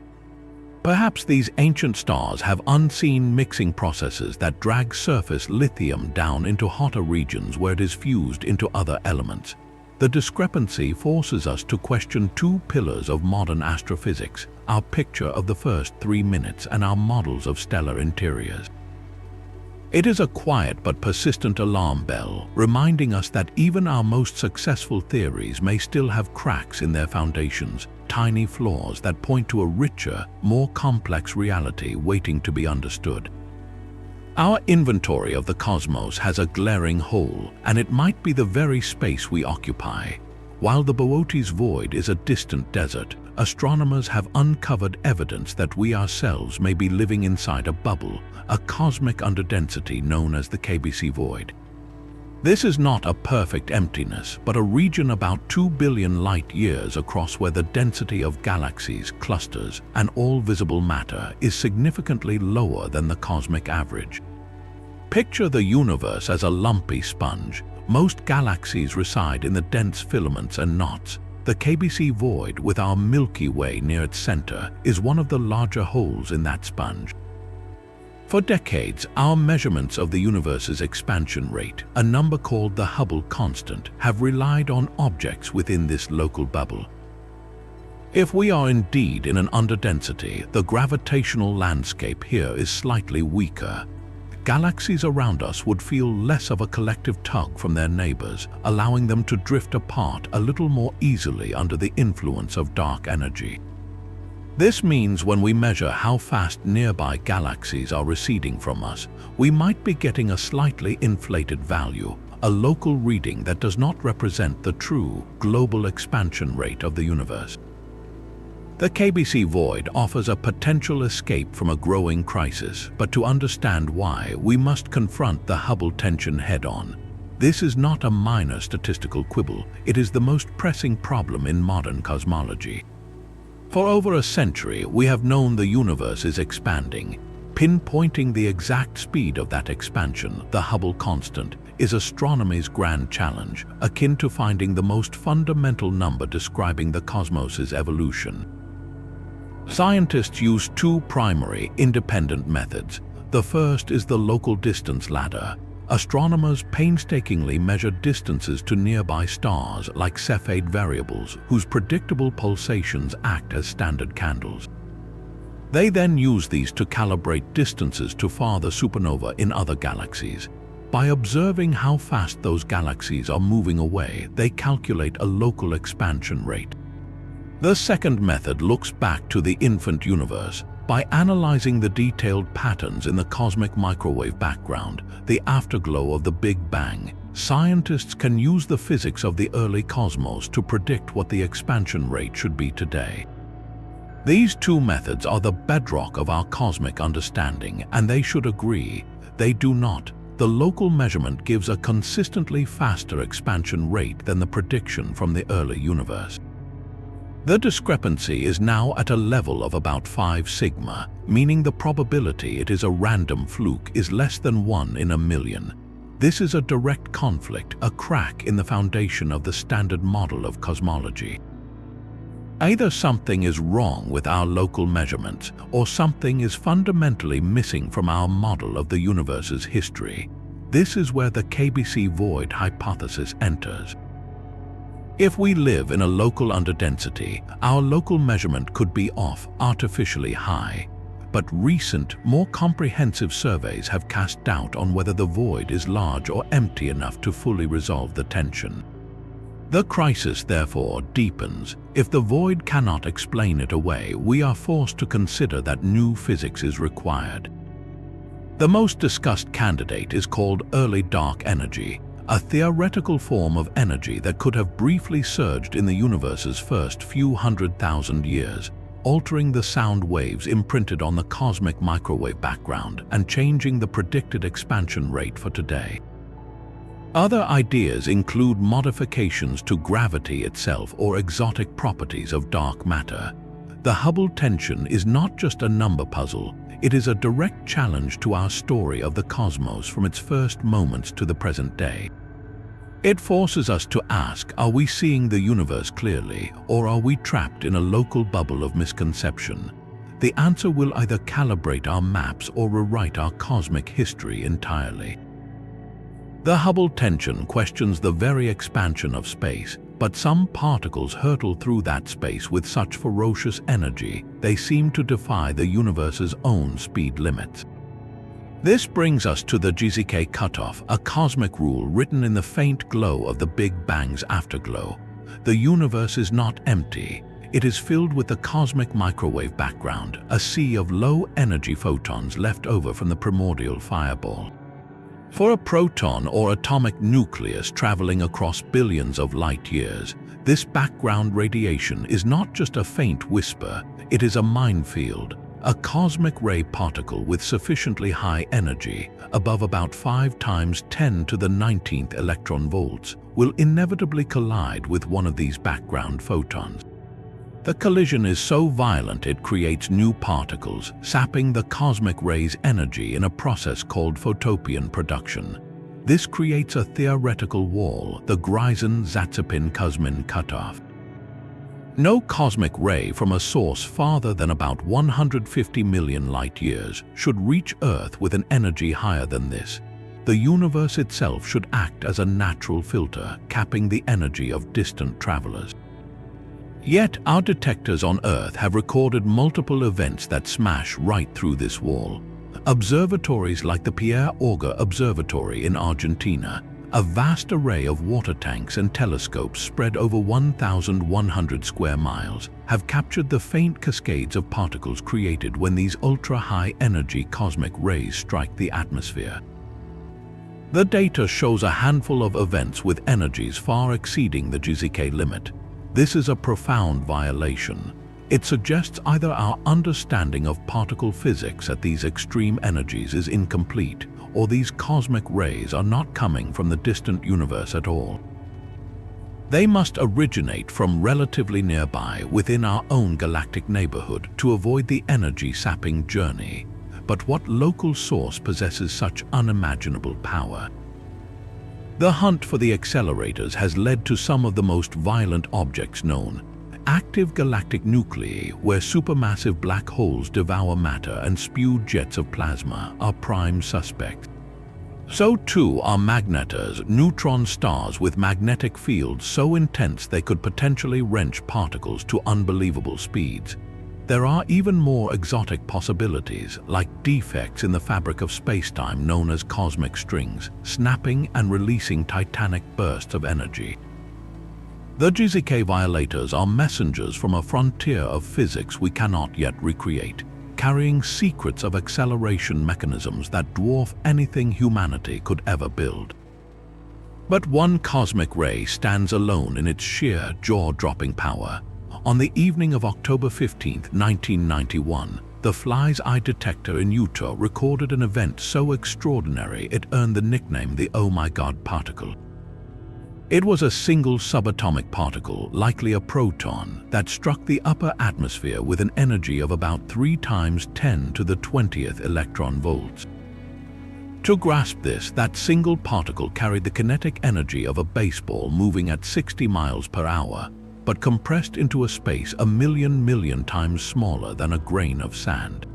Perhaps these ancient stars have unseen mixing processes that drag surface lithium down into hotter regions where it is fused into other elements. The discrepancy forces us to question two pillars of modern astrophysics: our picture of the first 3 minutes, and our models of stellar interiors. It is a quiet but persistent alarm bell, reminding us that even our most successful theories may still have cracks in their foundations, tiny flaws that point to a richer, more complex reality waiting to be understood. Our inventory of the cosmos has a glaring hole, and it might be the very space we occupy. While the Boötes Void is a distant desert, astronomers have uncovered evidence that we ourselves may be living inside a bubble, a cosmic underdensity known as the KBC Void. This is not a perfect emptiness, but a region about 2 billion light-years across where the density of galaxies, clusters, and all visible matter is significantly lower than the cosmic average. Picture the universe as a lumpy sponge. Most galaxies reside in the dense filaments and knots. The KBC Void, with our Milky Way near its center, is one of the larger holes in that sponge. For decades, our measurements of the universe's expansion rate, a number called the Hubble constant, have relied on objects within this local bubble. If we are indeed in an underdensity, the gravitational landscape here is slightly weaker. Galaxies around us would feel less of a collective tug from their neighbors, allowing them to drift apart a little more easily under the influence of dark energy. This means when we measure how fast nearby galaxies are receding from us, we might be getting a slightly inflated value, a local reading that does not represent the true global expansion rate of the universe. The KBC Void offers a potential escape from a growing crisis, but to understand why, we must confront the Hubble tension head-on. This is not a minor statistical quibble, it is the most pressing problem in modern cosmology. For over a century, we have known the universe is expanding. Pinpointing the exact speed of that expansion, the Hubble constant, is astronomy's grand challenge, akin to finding the most fundamental number describing the cosmos's evolution. Scientists use two primary, independent methods. The first is the local distance ladder. Astronomers painstakingly measure distances to nearby stars like Cepheid variables, whose predictable pulsations act as standard candles. They then use these to calibrate distances to farther supernovae in other galaxies. By observing how fast those galaxies are moving away, they calculate a local expansion rate. The second method looks back to the infant universe. By analyzing the detailed patterns in the cosmic microwave background, the afterglow of the Big Bang, scientists can use the physics of the early cosmos to predict what the expansion rate should be today. These two methods are the bedrock of our cosmic understanding, and they should agree. They do not. The local measurement gives a consistently faster expansion rate than the prediction from the early universe. The discrepancy is now at a level of about 5 sigma, meaning the probability it is a random fluke is less than 1 in a million. This is a direct conflict, a crack in the foundation of the standard model of cosmology. Either something is wrong with our local measurements, or something is fundamentally missing from our model of the universe's history. This is where the KBC Void hypothesis enters. If we live in a local underdensity, our local measurement could be off, artificially high. But recent, more comprehensive surveys have cast doubt on whether the void is large or empty enough to fully resolve the tension. The crisis, therefore, deepens. If the void cannot explain it away, we are forced to consider that new physics is required. The most discussed candidate is called early dark energy, a theoretical form of energy that could have briefly surged in the universe's first few 100,000 years, altering the sound waves imprinted on the cosmic microwave background and changing the predicted expansion rate for today. Other ideas include modifications to gravity itself or exotic properties of dark matter. The Hubble tension is not just a number puzzle, it is a direct challenge to our story of the cosmos from its first moments to the present day. It forces us to ask, are we seeing the universe clearly, or are we trapped in a local bubble of misconception? The answer will either calibrate our maps or rewrite our cosmic history entirely. The Hubble tension questions the very expansion of space. But some particles hurtle through that space with such ferocious energy, they seem to defy the universe's own speed limits. This brings us to the GZK cutoff, a cosmic rule written in the faint glow of the Big Bang's afterglow. The universe is not empty. It is filled with the cosmic microwave background, a sea of low-energy photons left over from the primordial fireball. For a proton or atomic nucleus traveling across billions of light years, this background radiation is not just a faint whisper, it is a minefield. A cosmic ray particle with sufficiently high energy, above about 5 times 10 to the 19th electron volts, will inevitably collide with one of these background photons. The collision is so violent it creates new particles, sapping the cosmic ray's energy in a process called photopion production. This creates a theoretical wall, the Greisen-Zatsepin-Kuzmin cutoff. No cosmic ray from a source farther than about 150 million light-years should reach Earth with an energy higher than this. The universe itself should act as a natural filter, capping the energy of distant travelers. Yet our detectors on Earth have recorded multiple events that smash right through this wall. Observatories like the Pierre Auger Observatory in Argentina, a vast array of water tanks and telescopes spread over 1,100 square miles, have captured the faint cascades of particles created when these ultra-high energy cosmic rays strike the atmosphere. The data shows a handful of events with energies far exceeding the GZK limit. This is a profound violation. It suggests either our understanding of particle physics at these extreme energies is incomplete, or these cosmic rays are not coming from the distant universe at all. They must originate from relatively nearby within our own galactic neighborhood to avoid the energy-sapping journey. But what local source possesses such unimaginable power? The hunt for the accelerators has led to some of the most violent objects known. Active galactic nuclei, where supermassive black holes devour matter and spew jets of plasma, are prime suspects. So too are magnetars, neutron stars with magnetic fields so intense they could potentially wrench particles to unbelievable speeds. There are even more exotic possibilities, like defects in the fabric of spacetime known as cosmic strings, snapping and releasing titanic bursts of energy. The GZK violators are messengers from a frontier of physics we cannot yet recreate, carrying secrets of acceleration mechanisms that dwarf anything humanity could ever build. But one cosmic ray stands alone in its sheer, jaw-dropping power. On the evening of October 15, 1991, the Fly's Eye detector in Utah recorded an event so extraordinary it earned the nickname the "Oh my God" particle. It was a single subatomic particle, likely a proton, that struck the upper atmosphere with an energy of about 3 times 10 to the 20th electron volts. To grasp this, that single particle carried the kinetic energy of a baseball moving at 60 miles per hour, but compressed into a space a million times smaller than a grain of sand.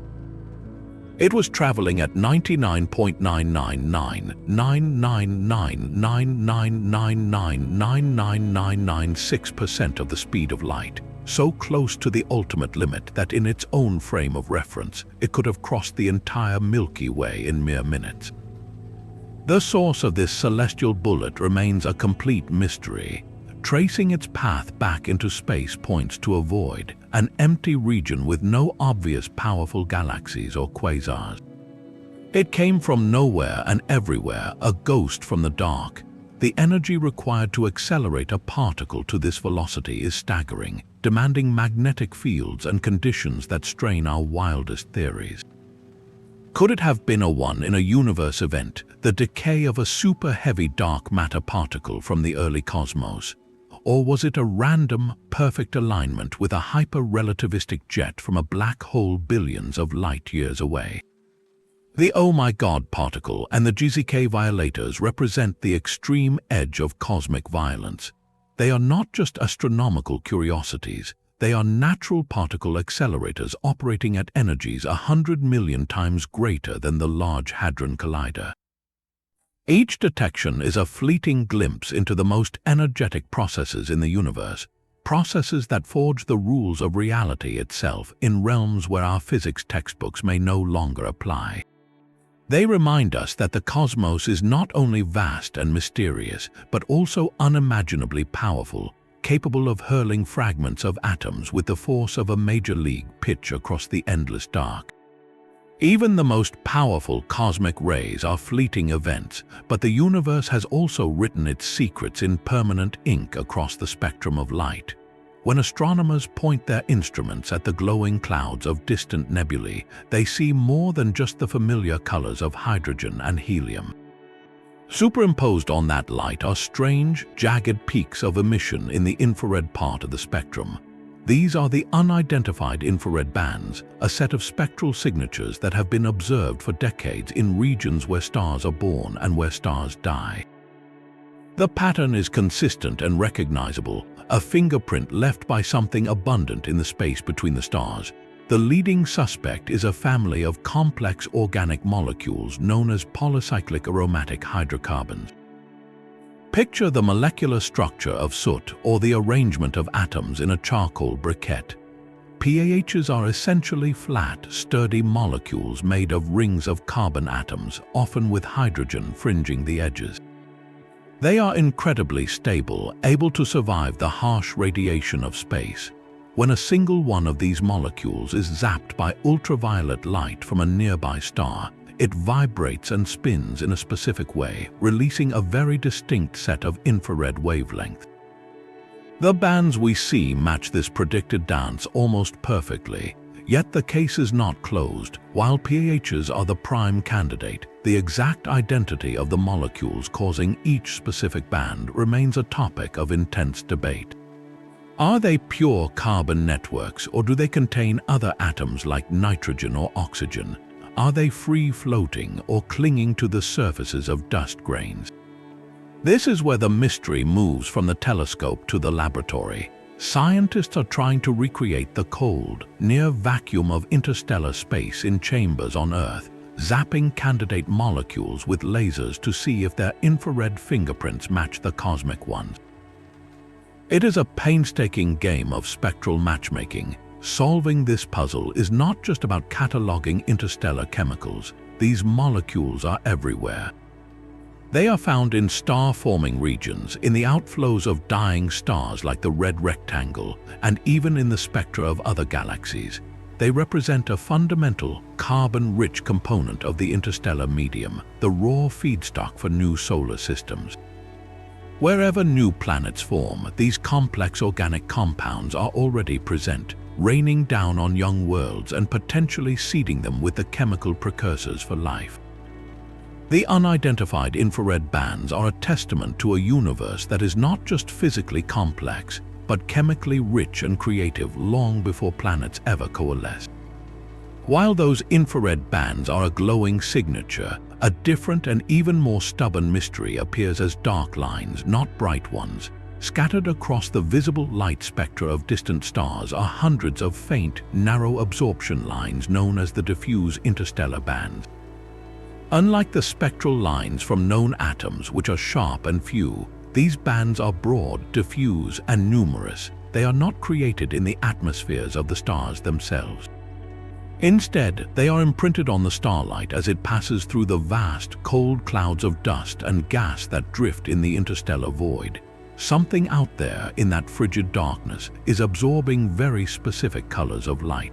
It was traveling at 99.9999999999996% of the speed of light, so close to the ultimate limit that in its own frame of reference, it could have crossed the entire Milky Way in mere minutes. The source of this celestial bullet remains a complete mystery. Tracing its path back into space points to a void, an empty region with no obvious powerful galaxies or quasars. It came from nowhere and everywhere, a ghost from the dark. The energy required to accelerate a particle to this velocity is staggering, demanding magnetic fields and conditions that strain our wildest theories. Could it have been a one-in-a-universe event, the decay of a super-heavy dark matter particle from the early cosmos? Or was it a random, perfect alignment with a hyper-relativistic jet from a black hole billions of light-years away? The "Oh my God" particle and the GZK violators represent the extreme edge of cosmic violence. They are not just astronomical curiosities, they are natural particle accelerators operating at energies 100 million times greater than the Large Hadron Collider. Each detection is a fleeting glimpse into the most energetic processes in the universe, processes that forge the rules of reality itself in realms where our physics textbooks may no longer apply. They remind us that the cosmos is not only vast and mysterious, but also unimaginably powerful, capable of hurling fragments of atoms with the force of a major league pitch across the endless dark. Even the most powerful cosmic rays are fleeting events, but the universe has also written its secrets in permanent ink across the spectrum of light. When astronomers point their instruments at the glowing clouds of distant nebulae, they see more than just the familiar colors of hydrogen and helium. Superimposed on that light are strange, jagged peaks of emission in the infrared part of the spectrum. These are the unidentified infrared bands, a set of spectral signatures that have been observed for decades in regions where stars are born and where stars die. The pattern is consistent and recognizable, a fingerprint left by something abundant in the space between the stars. The leading suspect is a family of complex organic molecules known as polycyclic aromatic hydrocarbons. Picture the molecular structure of soot or the arrangement of atoms in a charcoal briquette. PAHs are essentially flat, sturdy molecules made of rings of carbon atoms, often with hydrogen fringing the edges. They are incredibly stable, able to survive the harsh radiation of space. When a single one of these molecules is zapped by ultraviolet light from a nearby star, it vibrates and spins in a specific way, releasing a very distinct set of infrared wavelengths. The bands we see match this predicted dance almost perfectly, yet the case is not closed. While PAHs are the prime candidate, the exact identity of the molecules causing each specific band remains a topic of intense debate. Are they pure carbon networks, or do they contain other atoms like nitrogen or oxygen? Are they free-floating or clinging to the surfaces of dust grains? This is where the mystery moves from the telescope to the laboratory. Scientists are trying to recreate the cold, near vacuum of interstellar space in chambers on Earth, zapping candidate molecules with lasers to see if their infrared fingerprints match the cosmic ones. It is a painstaking game of spectral matchmaking. Solving this puzzle is not just about cataloging interstellar chemicals. These molecules are everywhere. They are found in star-forming regions, in the outflows of dying stars like the red rectangle, and even in the spectra of other galaxies. They represent a fundamental, carbon-rich component of the interstellar medium, the raw feedstock for new solar systems. Wherever new planets form, these complex organic compounds are already present, raining down on young worlds and potentially seeding them with the chemical precursors for life. The unidentified infrared bands are a testament to a universe that is not just physically complex, but chemically rich and creative long before planets ever coalesce. While those infrared bands are a glowing signature, a different and even more stubborn mystery appears as dark lines, not bright ones. Scattered across the visible light spectra of distant stars are hundreds of faint, narrow absorption lines known as the diffuse interstellar bands. Unlike the spectral lines from known atoms, which are sharp and few, these bands are broad, diffuse, and numerous. They are not created in the atmospheres of the stars themselves. Instead, they are imprinted on the starlight as it passes through the vast, cold clouds of dust and gas that drift in the interstellar void. Something out there in that frigid darkness is absorbing very specific colors of light.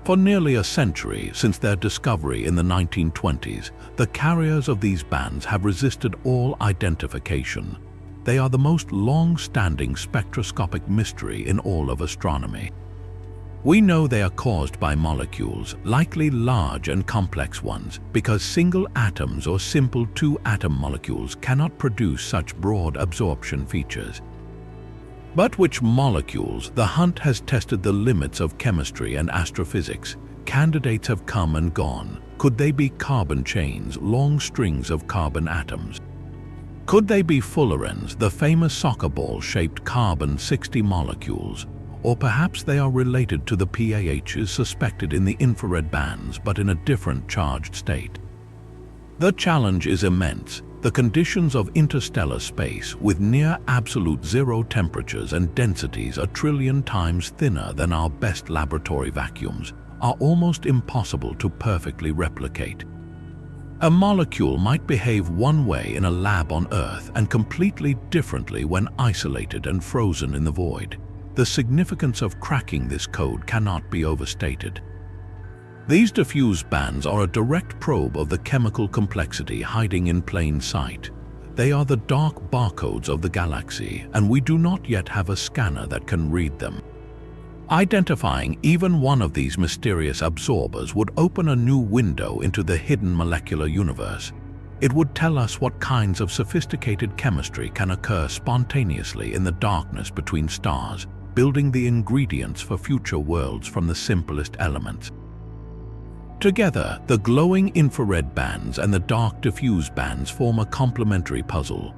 For nearly a century since their discovery in the 1920s, the carriers of these bands have resisted all identification. They are the most long-standing spectroscopic mystery in all of astronomy. We know they are caused by molecules, likely large and complex ones, because single atoms or simple two-atom molecules cannot produce such broad absorption features. But which molecules? The hunt has tested the limits of chemistry and astrophysics. Candidates have come and gone. Could they be carbon chains, long strings of carbon atoms? Could they be fullerenes, the famous soccer ball-shaped carbon-60 molecules? Or perhaps they are related to the PAHs suspected in the infrared bands, but in a different charged state. The challenge is immense. The conditions of interstellar space, with near absolute zero temperatures and densities a trillion times thinner than our best laboratory vacuums, are almost impossible to perfectly replicate. A molecule might behave one way in a lab on Earth and completely differently when isolated and frozen in the void. The significance of cracking this code cannot be overstated. These diffuse bands are a direct probe of the chemical complexity hiding in plain sight. They are the dark barcodes of the galaxy, and we do not yet have a scanner that can read them. Identifying even one of these mysterious absorbers would open a new window into the hidden molecular universe. It would tell us what kinds of sophisticated chemistry can occur spontaneously in the darkness between stars, building the ingredients for future worlds from the simplest elements. Together, the glowing infrared bands and the dark diffuse bands form a complementary puzzle.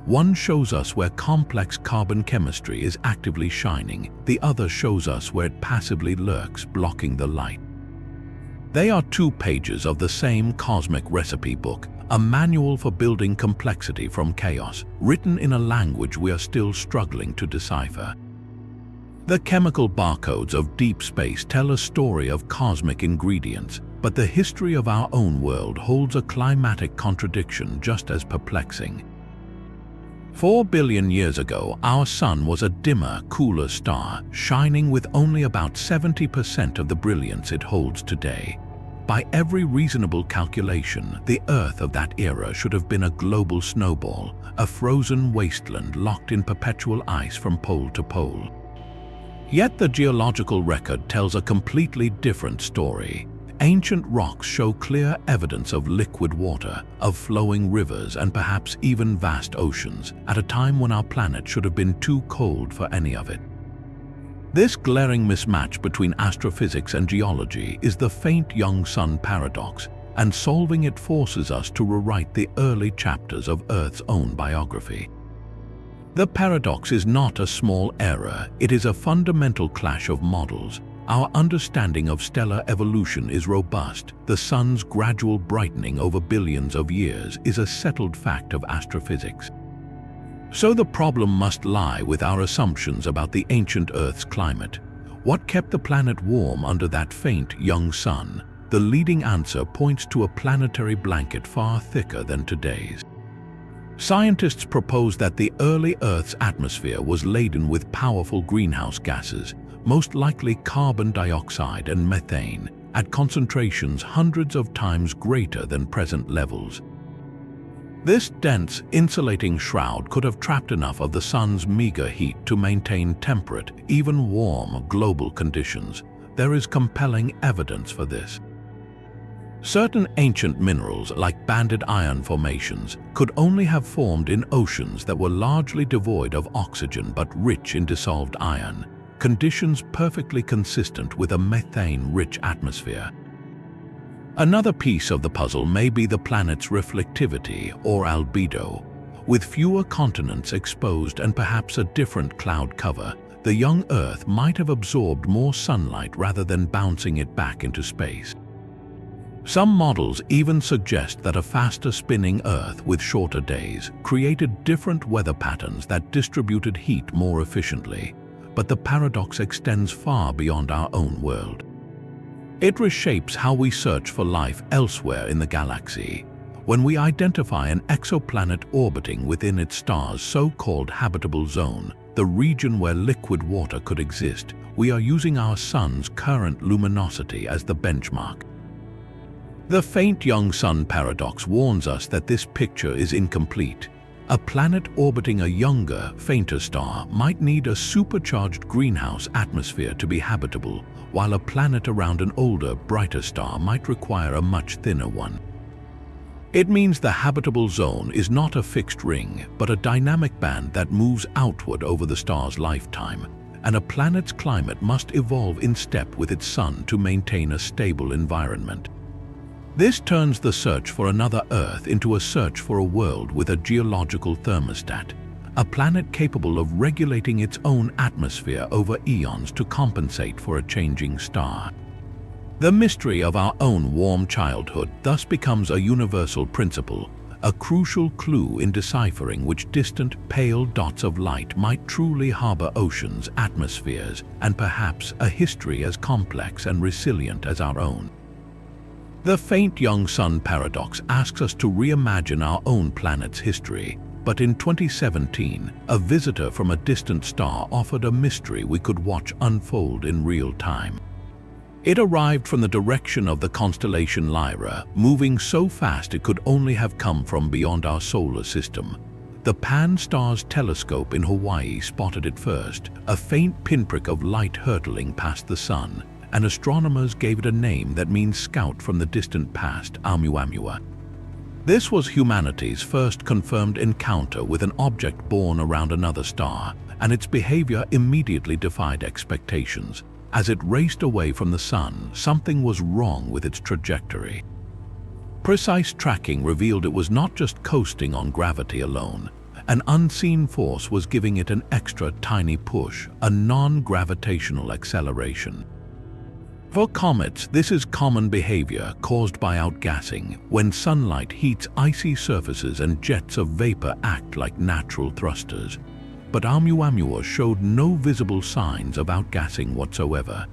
One shows us where complex carbon chemistry is actively shining, the other shows us where it passively lurks, blocking the light. They are 2 pages of the same cosmic recipe book, a manual for building complexity from chaos, written in a language we are still struggling to decipher. The chemical barcodes of deep space tell a story of cosmic ingredients, but the history of our own world holds a climatic contradiction just as perplexing. 4 billion years ago, our sun was a dimmer, cooler star, shining with only about 70% of the brilliance it holds today. By every reasonable calculation, the Earth of that era should have been a global snowball, a frozen wasteland locked in perpetual ice from pole to pole. Yet the geological record tells a completely different story. Ancient rocks show clear evidence of liquid water, of flowing rivers, and perhaps even vast oceans, at a time when our planet should have been too cold for any of it. This glaring mismatch between astrophysics and geology is the faint young sun paradox, and solving it forces us to rewrite the early chapters of Earth's own biography. The paradox is not a small error, it is a fundamental clash of models. Our understanding of stellar evolution is robust. The sun's gradual brightening over billions of years is a settled fact of astrophysics. So the problem must lie with our assumptions about the ancient Earth's climate. What kept the planet warm under that faint young sun? The leading answer points to a planetary blanket far thicker than today's. Scientists propose that the early Earth's atmosphere was laden with powerful greenhouse gases, most likely carbon dioxide and methane, at concentrations hundreds of times greater than present levels. This dense, insulating shroud could have trapped enough of the sun's meager heat to maintain temperate, even warm, global conditions. There is compelling evidence for this. Certain ancient minerals, like banded iron formations, could only have formed in oceans that were largely devoid of oxygen but rich in dissolved iron, conditions perfectly consistent with a methane-rich atmosphere. Another piece of the puzzle may be the planet's reflectivity, or albedo. With fewer continents exposed and perhaps a different cloud cover, the young Earth might have absorbed more sunlight rather than bouncing it back into space. Some models even suggest that a faster spinning Earth with shorter days created different weather patterns that distributed heat more efficiently. But the paradox extends far beyond our own world. It reshapes how we search for life elsewhere in the galaxy. When we identify an exoplanet orbiting within its star's so-called habitable zone, the region where liquid water could exist, we are using our sun's current luminosity as the benchmark. The faint young sun paradox warns us that this picture is incomplete. A planet orbiting a younger, fainter star might need a supercharged greenhouse atmosphere to be habitable, while a planet around an older, brighter star might require a much thinner one. It means the habitable zone is not a fixed ring, but a dynamic band that moves outward over the star's lifetime, and a planet's climate must evolve in step with its sun to maintain a stable environment. This turns the search for another Earth into a search for a world with a geological thermostat, a planet capable of regulating its own atmosphere over eons to compensate for a changing star. The mystery of our own warm childhood thus becomes a universal principle, a crucial clue in deciphering which distant, pale dots of light might truly harbor oceans, atmospheres, and perhaps a history as complex and resilient as our own. The faint young sun paradox asks us to reimagine our own planet's history, but in 2017, a visitor from a distant star offered a mystery we could watch unfold in real time. It arrived from the direction of the constellation Lyra, moving so fast it could only have come from beyond our solar system. The Pan-STARRS telescope in Hawaii spotted it first, a faint pinprick of light hurtling past the sun, and astronomers gave it a name that means scout from the distant past, Oumuamua. This was humanity's first confirmed encounter with an object born around another star, and its behavior immediately defied expectations. As it raced away from the sun, something was wrong with its trajectory. Precise tracking revealed it was not just coasting on gravity alone. An unseen force was giving it an extra tiny push, a non-gravitational acceleration. For comets, this is common behavior caused by outgassing, when sunlight heats icy surfaces and jets of vapor act like natural thrusters. But Oumuamua showed no visible signs of outgassing whatsoever.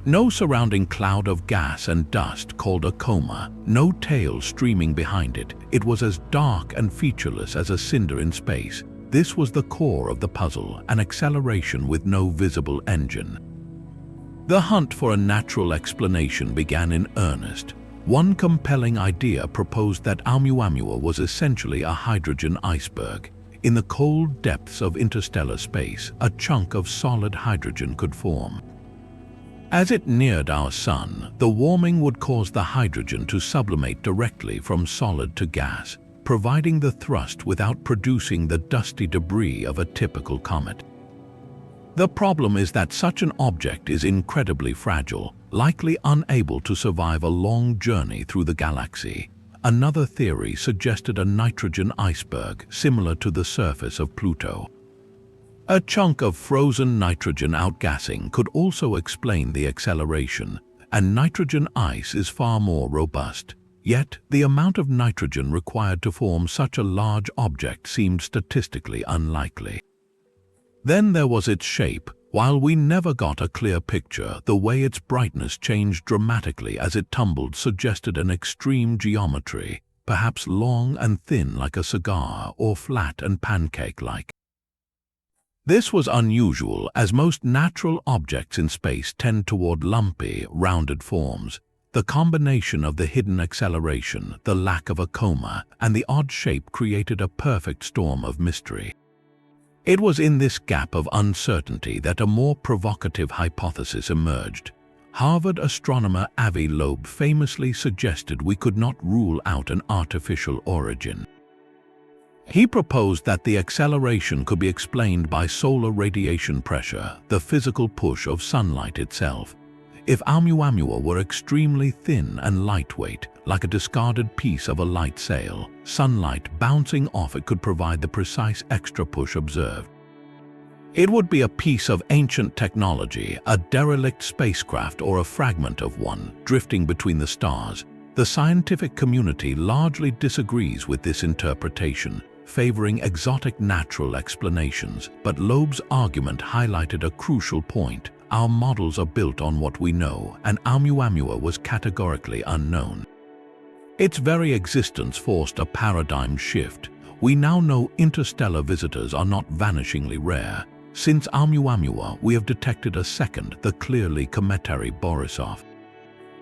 No surrounding cloud of gas and dust called a coma, no tail streaming behind it. It was as dark and featureless as a cinder in space. This was the core of the puzzle, an acceleration with no visible engine. The hunt for a natural explanation began in earnest. One compelling idea proposed that Oumuamua was essentially a hydrogen iceberg. In the cold depths of interstellar space, a chunk of solid hydrogen could form. As it neared our sun, the warming would cause the hydrogen to sublimate directly from solid to gas, providing the thrust without producing the dusty debris of a typical comet. The problem is that such an object is incredibly fragile, likely unable to survive a long journey through the galaxy. Another theory suggested a nitrogen iceberg similar to the surface of Pluto. A chunk of frozen nitrogen outgassing could also explain the acceleration, and nitrogen ice is far more robust. Yet, the amount of nitrogen required to form such a large object seemed statistically unlikely. Then there was its shape. While we never got a clear picture, the way its brightness changed dramatically as it tumbled suggested an extreme geometry, perhaps long and thin like a cigar or flat and pancake-like. This was unusual, as most natural objects in space tend toward lumpy, rounded forms. The combination of the hidden acceleration, the lack of a coma, and the odd shape created a perfect storm of mystery. It was in this gap of uncertainty that a more provocative hypothesis emerged. Harvard astronomer Avi Loeb famously suggested we could not rule out an artificial origin. He proposed that the acceleration could be explained by solar radiation pressure, the physical push of sunlight itself. If Oumuamua were extremely thin and lightweight, like a discarded piece of a light sail, sunlight bouncing off it could provide the precise extra push observed. It would be a piece of ancient technology, a derelict spacecraft or a fragment of one, drifting between the stars. The scientific community largely disagrees with this interpretation, favoring exotic natural explanations, but Loeb's argument highlighted a crucial point. Our models are built on what we know, and Oumuamua was categorically unknown. Its very existence forced a paradigm shift. We now know interstellar visitors are not vanishingly rare. Since Oumuamua, we have detected a second, the clearly cometary Borisov.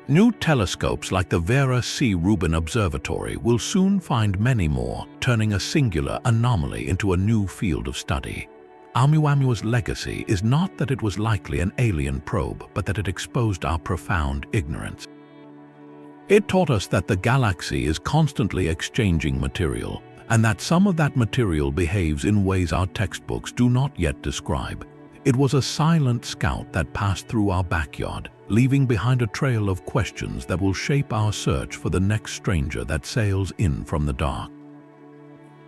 New telescopes like the Vera C. Rubin Observatory will soon find many more, turning a singular anomaly into a new field of study. Oumuamua's legacy is not that it was likely an alien probe, but that it exposed our profound ignorance. It taught us that the galaxy is constantly exchanging material, and that some of that material behaves in ways our textbooks do not yet describe. It was a silent scout that passed through our backyard, leaving behind a trail of questions that will shape our search for the next stranger that sails in from the dark.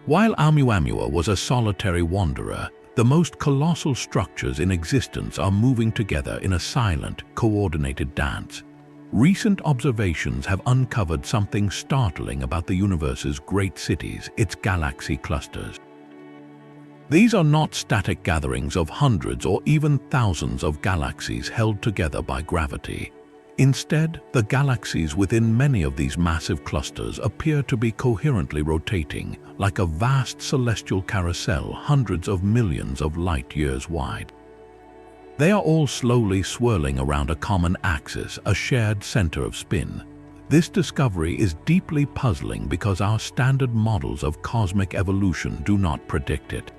While Oumuamua was a solitary wanderer, the most colossal structures in existence are moving together in a silent, coordinated dance. recent observations have uncovered something startling about the universe's great cities, its galaxy clusters. These are not static gatherings of hundreds or even thousands of galaxies held together by gravity. Instead, the galaxies within many of these massive clusters appear to be coherently rotating, like a vast celestial carousel hundreds of millions of light-years wide. They are all slowly swirling around a common axis, a shared center of spin. This discovery is deeply puzzling because our standard models of cosmic evolution do not predict it.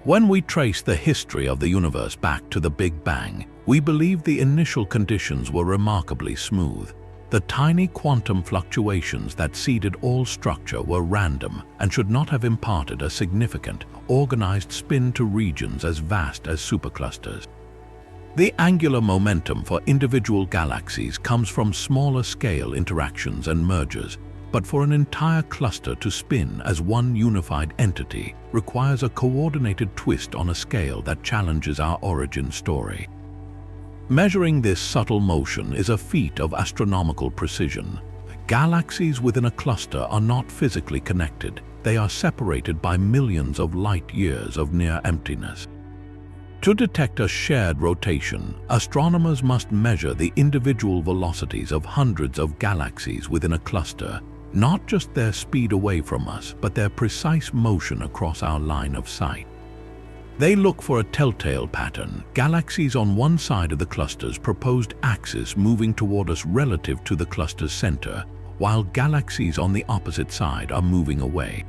When we trace the history of the universe back to the Big Bang, we believe the initial conditions were remarkably smooth. The tiny quantum fluctuations that seeded all structure were random and should not have imparted a significant, organized spin to regions as vast as superclusters. The angular momentum for individual galaxies comes from smaller-scale interactions and mergers, but for an entire cluster to spin as one unified entity requires a coordinated twist on a scale that challenges our origin story. Measuring this subtle motion is a feat of astronomical precision. Galaxies within a cluster are not physically connected. They are separated by millions of light-years of near emptiness. To detect a shared rotation, astronomers must measure the individual velocities of hundreds of galaxies within a cluster, not just their speed away from us, but their precise motion across our line of sight. They look for a telltale pattern, galaxies on one side of the cluster's proposed axis moving toward us relative to the cluster's center, while galaxies on the opposite side are moving away.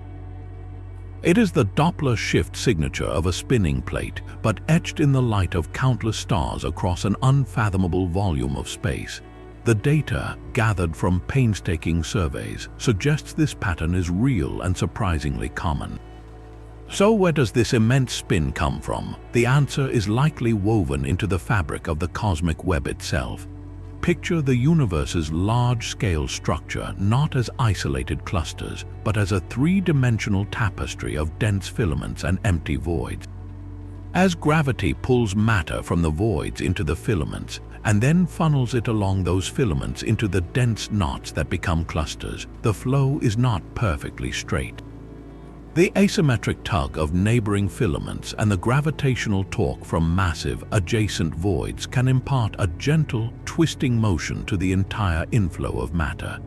It is the Doppler shift signature of a spinning plate, but etched in the light of countless stars across an unfathomable volume of space. The data, gathered from painstaking surveys, suggests this pattern is real and surprisingly common. So where does this immense spin come from? The answer is likely woven into the fabric of the cosmic web itself. Picture the universe's large-scale structure not as isolated clusters, but as a three-dimensional tapestry of dense filaments and empty voids. As gravity pulls matter from the voids into the filaments, and then funnels it along those filaments into the dense knots that become clusters, the flow is not perfectly straight. The asymmetric tug of neighboring filaments and the gravitational torque from massive, adjacent voids can impart a gentle, twisting motion to the entire inflow of matter.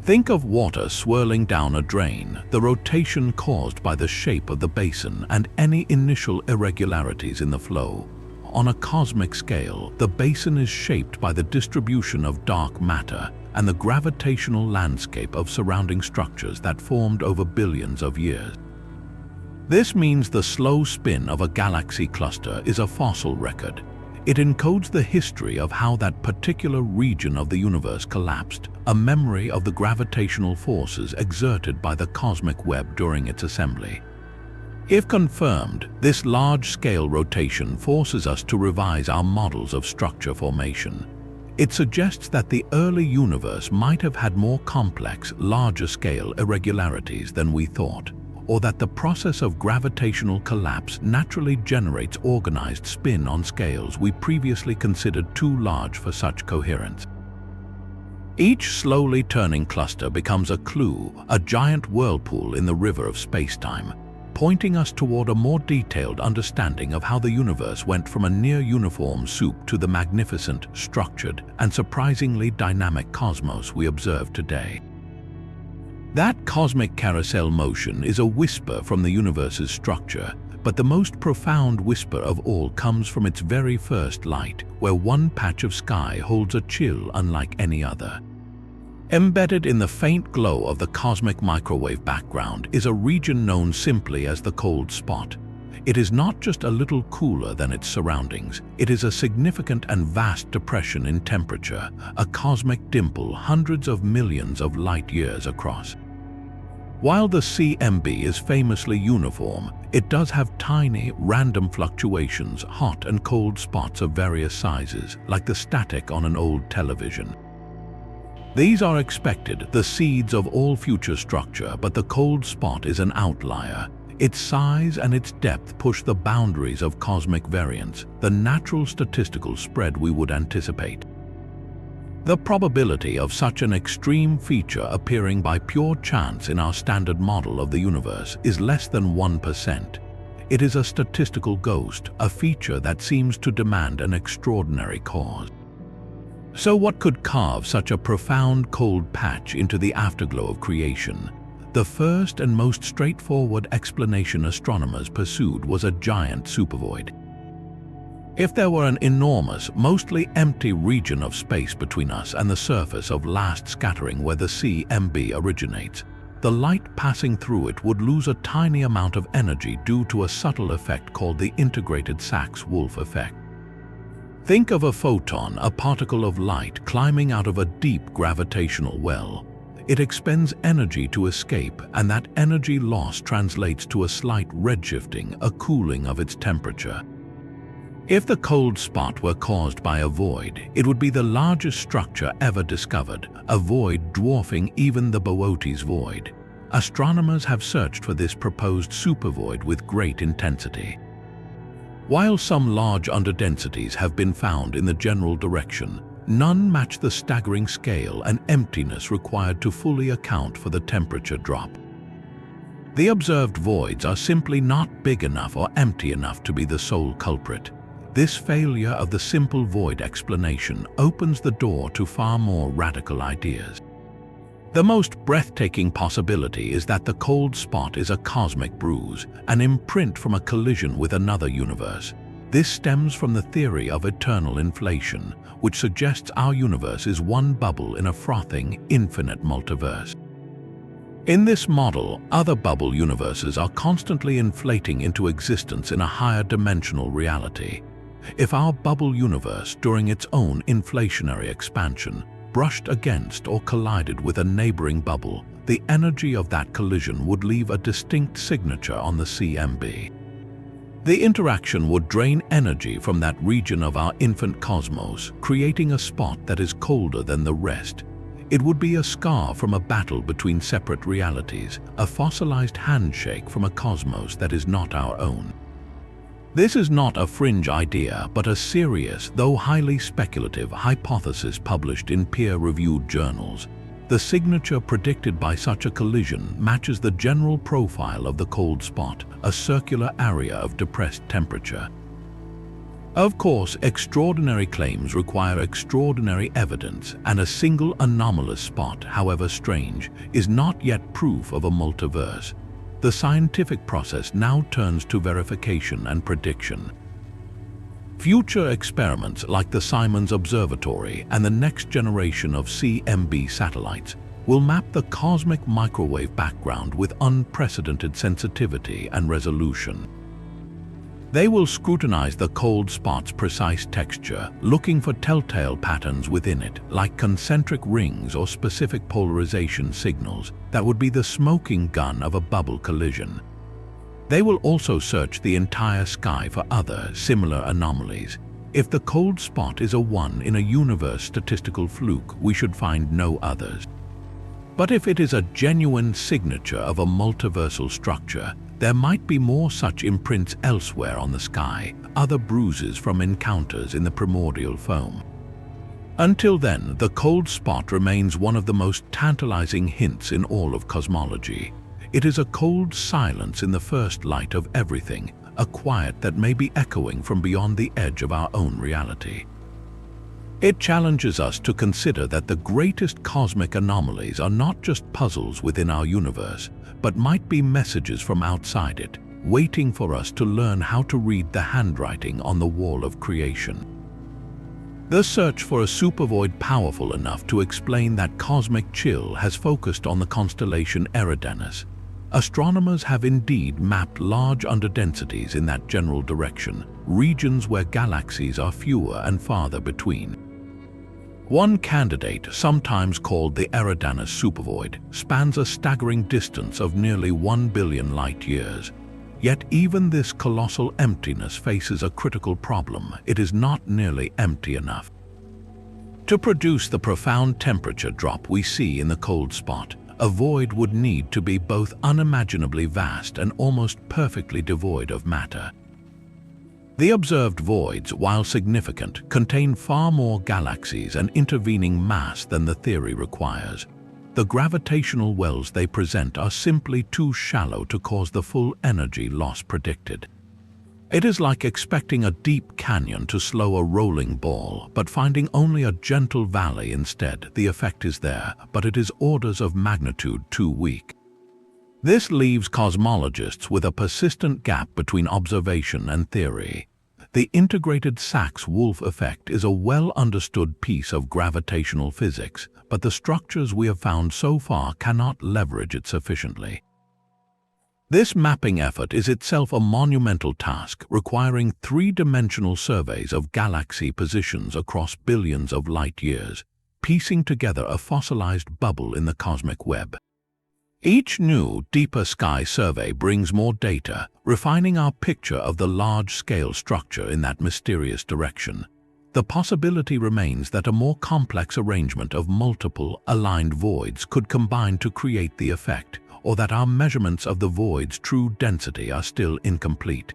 Think of water swirling down a drain, the rotation caused by the shape of the basin and any initial irregularities in the flow. On a cosmic scale, the basin is shaped by the distribution of dark matter and the gravitational landscape of surrounding structures that formed over billions of years. This means the slow spin of a galaxy cluster is a fossil record. It encodes the history of how that particular region of the universe collapsed, a memory of the gravitational forces exerted by the cosmic web during its assembly. If confirmed, this large-scale rotation forces us to revise our models of structure formation. It suggests that the early universe might have had more complex, larger-scale irregularities than we thought, or that the process of gravitational collapse naturally generates organized spin on scales we previously considered too large for such coherence. Each slowly turning cluster becomes a clue, a giant whirlpool in the river of space-time, pointing us toward a more detailed understanding of how the universe went from a near-uniform soup to the magnificent, structured, and surprisingly dynamic cosmos we observe today. That cosmic carousel motion is a whisper from the universe's structure, but the most profound whisper of all comes from its very first light, where one patch of sky holds a chill unlike any other. Embedded in the faint glow of the cosmic microwave background is a region known simply as the cold spot. It is not just a little cooler than its surroundings, it is a significant and vast depression in temperature, a cosmic dimple hundreds of millions of light-years across. While the CMB is famously uniform, it does have tiny, random fluctuations, hot and cold spots of various sizes, like the static on an old television. These are expected, the seeds of all future structure, but the cold spot is an outlier. Its size and its depth push the boundaries of cosmic variance, the natural statistical spread we would anticipate. The probability of such an extreme feature appearing by pure chance in our standard model of the universe is less than 1%. It is a statistical ghost, a feature that seems to demand an extraordinary cause. So what could carve such a profound cold patch into the afterglow of creation? The first and most straightforward explanation astronomers pursued was a giant supervoid. If there were an enormous, mostly empty region of space between us and the surface of last scattering where the CMB originates, the light passing through it would lose a tiny amount of energy due to a subtle effect called the integrated Sachs-Wolf effect. Think of a photon, a particle of light climbing out of a deep gravitational well. It expends energy to escape, and that energy loss translates to a slight redshifting, a cooling of its temperature. If the cold spot were caused by a void, it would be the largest structure ever discovered, a void dwarfing even the Boötes Void. Astronomers have searched for this proposed supervoid with great intensity. While some large underdensities have been found in the general direction, none match the staggering scale and emptiness required to fully account for the temperature drop. The observed voids are simply not big enough or empty enough to be the sole culprit. This failure of the simple void explanation opens the door to far more radical ideas. The most breathtaking possibility is that the cold spot is a cosmic bruise, an imprint from a collision with another universe. This stems from the theory of eternal inflation, which suggests our universe is one bubble in a frothing, infinite multiverse. In this model, other bubble universes are constantly inflating into existence in a higher dimensional reality. If our bubble universe, during its own inflationary expansion, brushed against or collided with a neighboring bubble, the energy of that collision would leave a distinct signature on the CMB. The interaction would drain energy from that region of our infant cosmos, creating a spot that is colder than the rest. It would be a scar from a battle between separate realities, a fossilized handshake from a cosmos that is not our own. This is not a fringe idea, but a serious, though highly speculative, hypothesis published in peer-reviewed journals. The signature predicted by such a collision matches the general profile of the cold spot, a circular area of depressed temperature. Of course, extraordinary claims require extraordinary evidence, and a single anomalous spot, however strange, is not yet proof of a multiverse. The scientific process now turns to verification and prediction. Future experiments like the Simons Observatory and the next generation of CMB satellites will map the cosmic microwave background with unprecedented sensitivity and resolution. They will scrutinize the cold spot's precise texture, looking for telltale patterns within it, like concentric rings or specific polarization signals that would be the smoking gun of a bubble collision. They will also search the entire sky for other, similar anomalies. If the cold spot is a one in a universe statistical fluke, we should find no others. But if it is a genuine signature of a multiversal structure, there might be more such imprints elsewhere on the sky, other bruises from encounters in the primordial foam. Until then, the cold spot remains one of the most tantalizing hints in all of cosmology. It is a cold silence in the first light of everything, a quiet that may be echoing from beyond the edge of our own reality. It challenges us to consider that the greatest cosmic anomalies are not just puzzles within our universe, but might be messages from outside it, waiting for us to learn how to read the handwriting on the wall of creation. The search for a supervoid powerful enough to explain that cosmic chill has focused on the constellation Eridanus. Astronomers have indeed mapped large underdensities in that general direction, regions where galaxies are fewer and farther between. One candidate, sometimes called the Eridanus supervoid, spans a staggering distance of nearly 1 billion light-years. Yet even this colossal emptiness faces a critical problem. It is not nearly empty enough. To produce the profound temperature drop we see in the cold spot, a void would need to be both unimaginably vast and almost perfectly devoid of matter. The observed voids, while significant, contain far more galaxies and intervening mass than the theory requires. The gravitational wells they present are simply too shallow to cause the full energy loss predicted. It is like expecting a deep canyon to slow a rolling ball, but finding only a gentle valley instead. The effect is there, but it is orders of magnitude too weak. This leaves cosmologists with a persistent gap between observation and theory. The integrated Sachs-Wolf effect is a well-understood piece of gravitational physics, but the structures we have found so far cannot leverage it sufficiently. This mapping effort is itself a monumental task, requiring three-dimensional surveys of galaxy positions across billions of light-years, piecing together a fossilized bubble in the cosmic web. Each new, deeper sky survey brings more data, refining our picture of the large-scale structure in that mysterious direction. The possibility remains that a more complex arrangement of multiple, aligned voids could combine to create the effect, or that our measurements of the void's true density are still incomplete.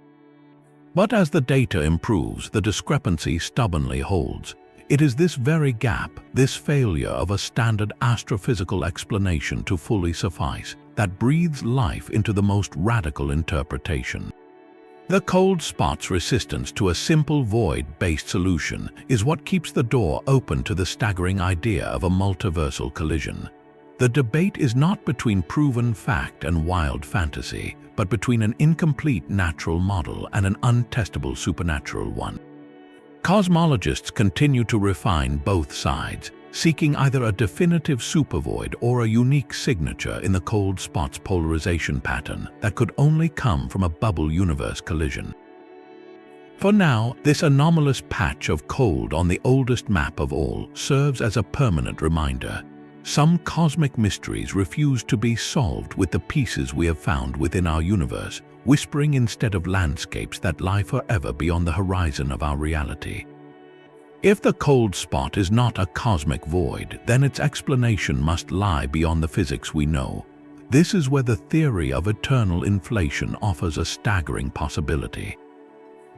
But as the data improves, the discrepancy stubbornly holds. It is this very gap, this failure of a standard astrophysical explanation to fully suffice, that breathes life into the most radical interpretation. The cold spot's resistance to a simple void-based solution is what keeps the door open to the staggering idea of a multiversal collision. The debate is not between proven fact and wild fantasy, but between an incomplete natural model and an untestable supernatural one. Cosmologists continue to refine both sides, seeking either a definitive supervoid or a unique signature in the cold spot's polarization pattern that could only come from a bubble universe collision. For now, this anomalous patch of cold on the oldest map of all serves as a permanent reminder. Some cosmic mysteries refuse to be solved with the pieces we have found within our universe, whispering instead of landscapes that lie forever beyond the horizon of our reality. If the cold spot is not a cosmic void, then its explanation must lie beyond the physics we know. This is where the theory of eternal inflation offers a staggering possibility.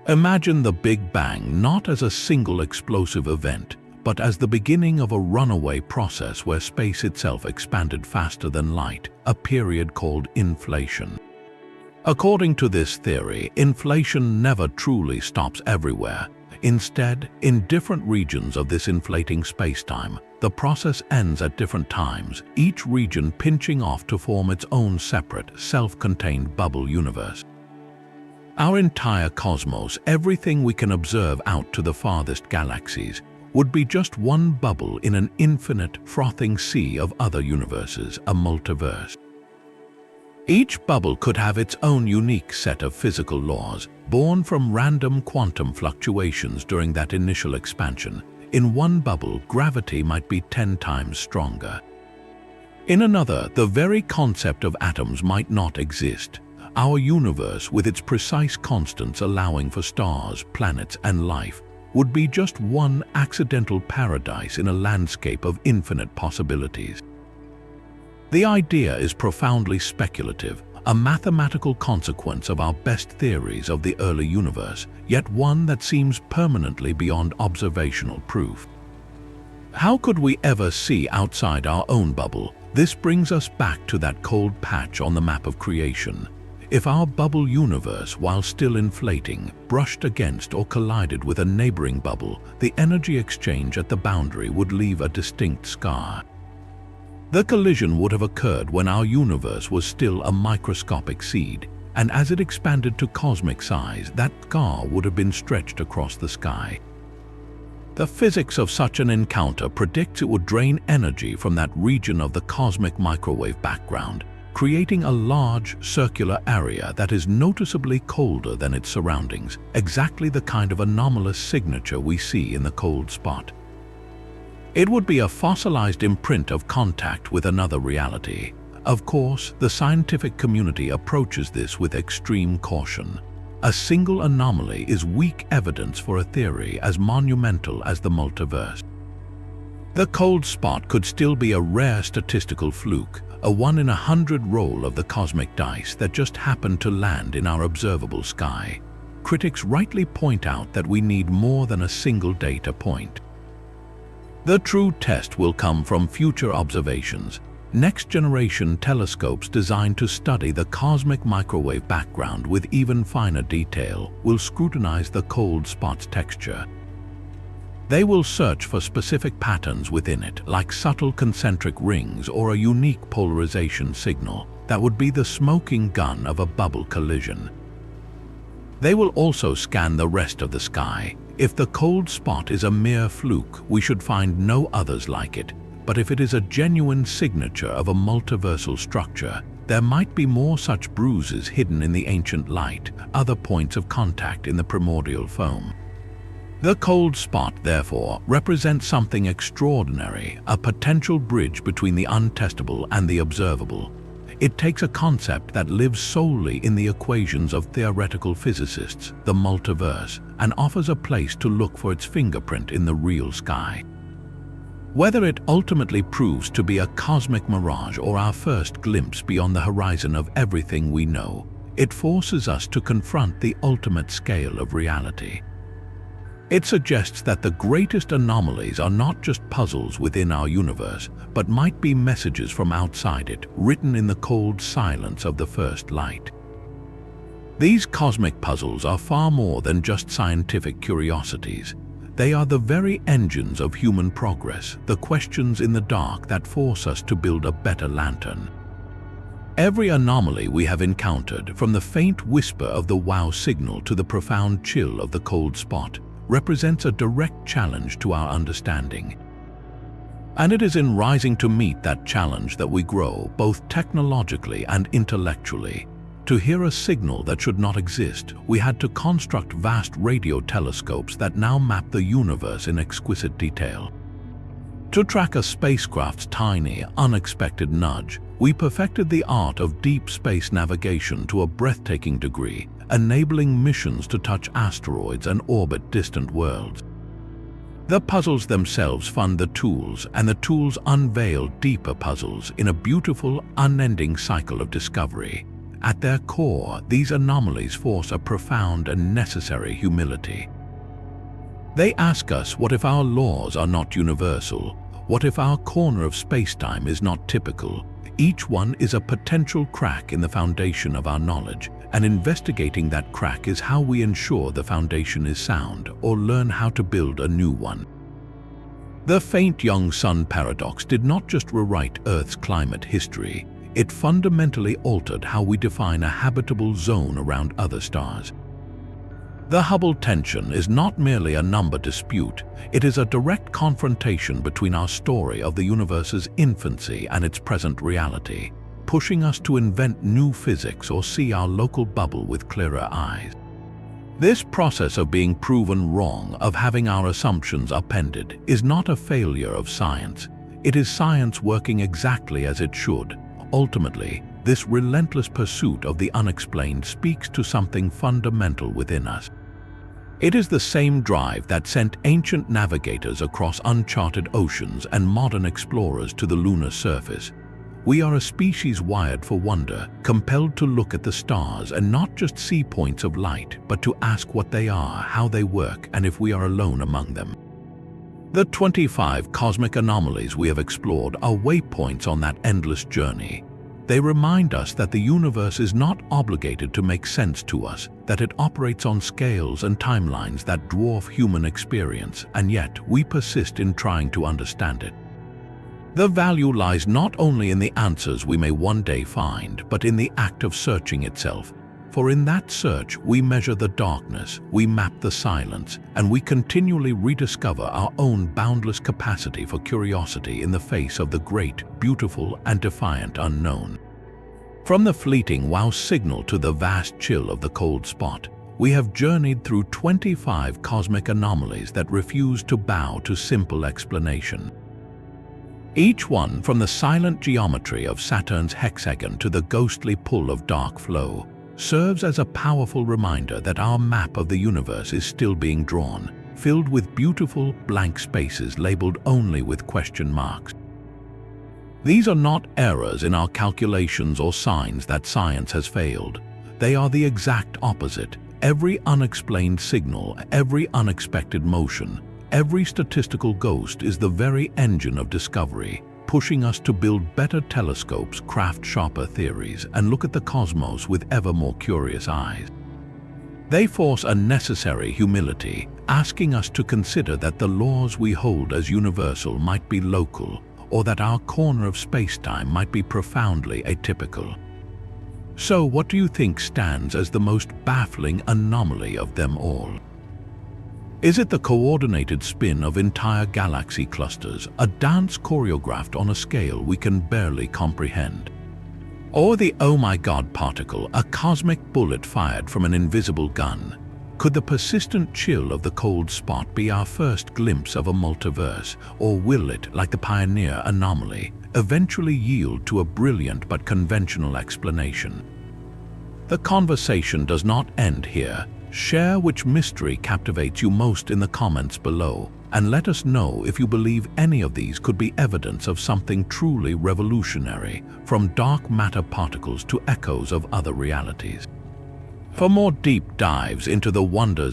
Imagine the Big Bang not as a single explosive event, but as the beginning of a runaway process where space itself expanded faster than light, a period called inflation. According to this theory, inflation never truly stops everywhere. Instead, in different regions of this inflating spacetime, the process ends at different times, each region pinching off to form its own separate, self-contained bubble universe. Our entire cosmos, everything we can observe out to the farthest galaxies, would be just one bubble in an infinite, frothing sea of other universes, a multiverse. Each bubble could have its own unique set of physical laws, born from random quantum fluctuations during that initial expansion. In one bubble, gravity might be 10 times stronger. In another, the very concept of atoms might not exist. Our universe, with its precise constants allowing for stars, planets, and life, would be just one accidental paradise in a landscape of infinite possibilities. The idea is profoundly speculative, a mathematical consequence of our best theories of the early universe, yet one that seems permanently beyond observational proof. How could we ever see outside our own bubble? This brings us back to that cold patch on the map of creation. If our bubble universe, while still inflating, brushed against or collided with a neighboring bubble, the energy exchange at the boundary would leave a distinct scar. The collision would have occurred when our universe was still a microscopic seed, and as it expanded to cosmic size, that scar would have been stretched across the sky. The physics of such an encounter predicts it would drain energy from that region of the cosmic microwave background, creating a large, circular area that is noticeably colder than its surroundings, exactly the kind of anomalous signature we see in the cold spot. It would be a fossilized imprint of contact with another reality. Of course, the scientific community approaches this with extreme caution. A single anomaly is weak evidence for a theory as monumental as the multiverse. The cold spot could still be a rare statistical fluke, a 1 in 100 roll of the cosmic dice that just happened to land in our observable sky. critics rightly point out that we need more than a single data point. The true test will come from future observations. Next-generation telescopes designed to study the cosmic microwave background with even finer detail will scrutinize the cold spot's texture. They will search for specific patterns within it, like subtle concentric rings or a unique polarization signal that would be the smoking gun of a bubble collision. They will also scan the rest of the sky. If the cold spot is a mere fluke, we should find no others like it. But if it is a genuine signature of a multiversal structure, there might be more such bruises hidden in the ancient light, other points of contact in the primordial foam. The cold spot, therefore, represents something extraordinary, a potential bridge between the untestable and the observable. It takes a concept that lives solely in the equations of theoretical physicists, the multiverse, and offers a place to look for its fingerprint in the real sky. Whether it ultimately proves to be a cosmic mirage or our first glimpse beyond the horizon of everything we know, it forces us to confront the ultimate scale of reality. It suggests that the greatest anomalies are not just puzzles within our universe, but might be messages from outside it, written in the cold silence of the first light. These cosmic puzzles are far more than just scientific curiosities. They are the very engines of human progress, the questions in the dark that force us to build a better lantern. Every anomaly we have encountered, from the faint whisper of the wow signal to the profound chill of the cold spot, represents a direct challenge to our understanding. And it is in rising to meet that challenge that we grow, both technologically and intellectually. To hear a signal that should not exist, we had to construct vast radio telescopes that now map the universe in exquisite detail. To track a spacecraft's tiny, unexpected nudge, we perfected the art of deep space navigation to a breathtaking degree, enabling missions to touch asteroids and orbit distant worlds. The puzzles themselves fund the tools, and the tools unveil deeper puzzles in a beautiful, unending cycle of discovery. At their core, these anomalies force a profound and necessary humility. They ask us, what if our laws are not universal? What if our corner of space-time is not typical? Each one is a potential crack in the foundation of our knowledge, and investigating that crack is how we ensure the foundation is sound or learn how to build a new one. The faint young sun paradox did not just rewrite Earth's climate history, it fundamentally altered how we define a habitable zone around other stars. The Hubble tension is not merely a number dispute, it is a direct confrontation between our story of the universe's infancy and its present reality, pushing us to invent new physics or see our local bubble with clearer eyes. This process of being proven wrong, of having our assumptions upended, is not a failure of science. It is science working exactly as it should. Ultimately, this relentless pursuit of the unexplained speaks to something fundamental within us. It is the same drive that sent ancient navigators across uncharted oceans and modern explorers to the lunar surface. We are a species wired for wonder, compelled to look at the stars and not just see points of light, but to ask what they are, how they work, and if we are alone among them. The 25 cosmic anomalies we have explored are waypoints on that endless journey. They remind us that the universe is not obligated to make sense to us, that it operates on scales and timelines that dwarf human experience, and yet we persist in trying to understand it. The value lies not only in the answers we may one day find, but in the act of searching itself. For in that search, we measure the darkness, we map the silence, and we continually rediscover our own boundless capacity for curiosity in the face of the great, beautiful, and defiant unknown. From the fleeting wow signal to the vast chill of the cold spot, we have journeyed through 25 cosmic anomalies that refuse to bow to simple explanation. Each one, from the silent geometry of Saturn's hexagon to the ghostly pull of dark flow, serves as a powerful reminder that our map of the universe is still being drawn, filled with beautiful blank spaces labeled only with question marks. These are not errors in our calculations or signs that science has failed. They are the exact opposite, Every unexplained signal, every unexpected motion, every statistical ghost is the very engine of discovery, pushing us to build better telescopes, craft sharper theories, and look at the cosmos with ever more curious eyes. They force a necessary humility, asking us to consider that the laws we hold as universal might be local, or that our corner of space-time might be profoundly atypical. So, what do you think stands as the most baffling anomaly of them all? Is it the coordinated spin of entire galaxy clusters, a dance choreographed on a scale we can barely comprehend? Or the oh my god particle, a cosmic bullet fired from an invisible gun? Could the persistent chill of the cold spot be our first glimpse of a multiverse, or will it, like the pioneer anomaly, eventually yield to a brilliant but conventional explanation? The conversation does not end here. Share which mystery captivates you most in the comments below, and let us know if you believe any of these could be evidence of something truly revolutionary, from dark matter particles to echoes of other realities. For more deep dives into the wonders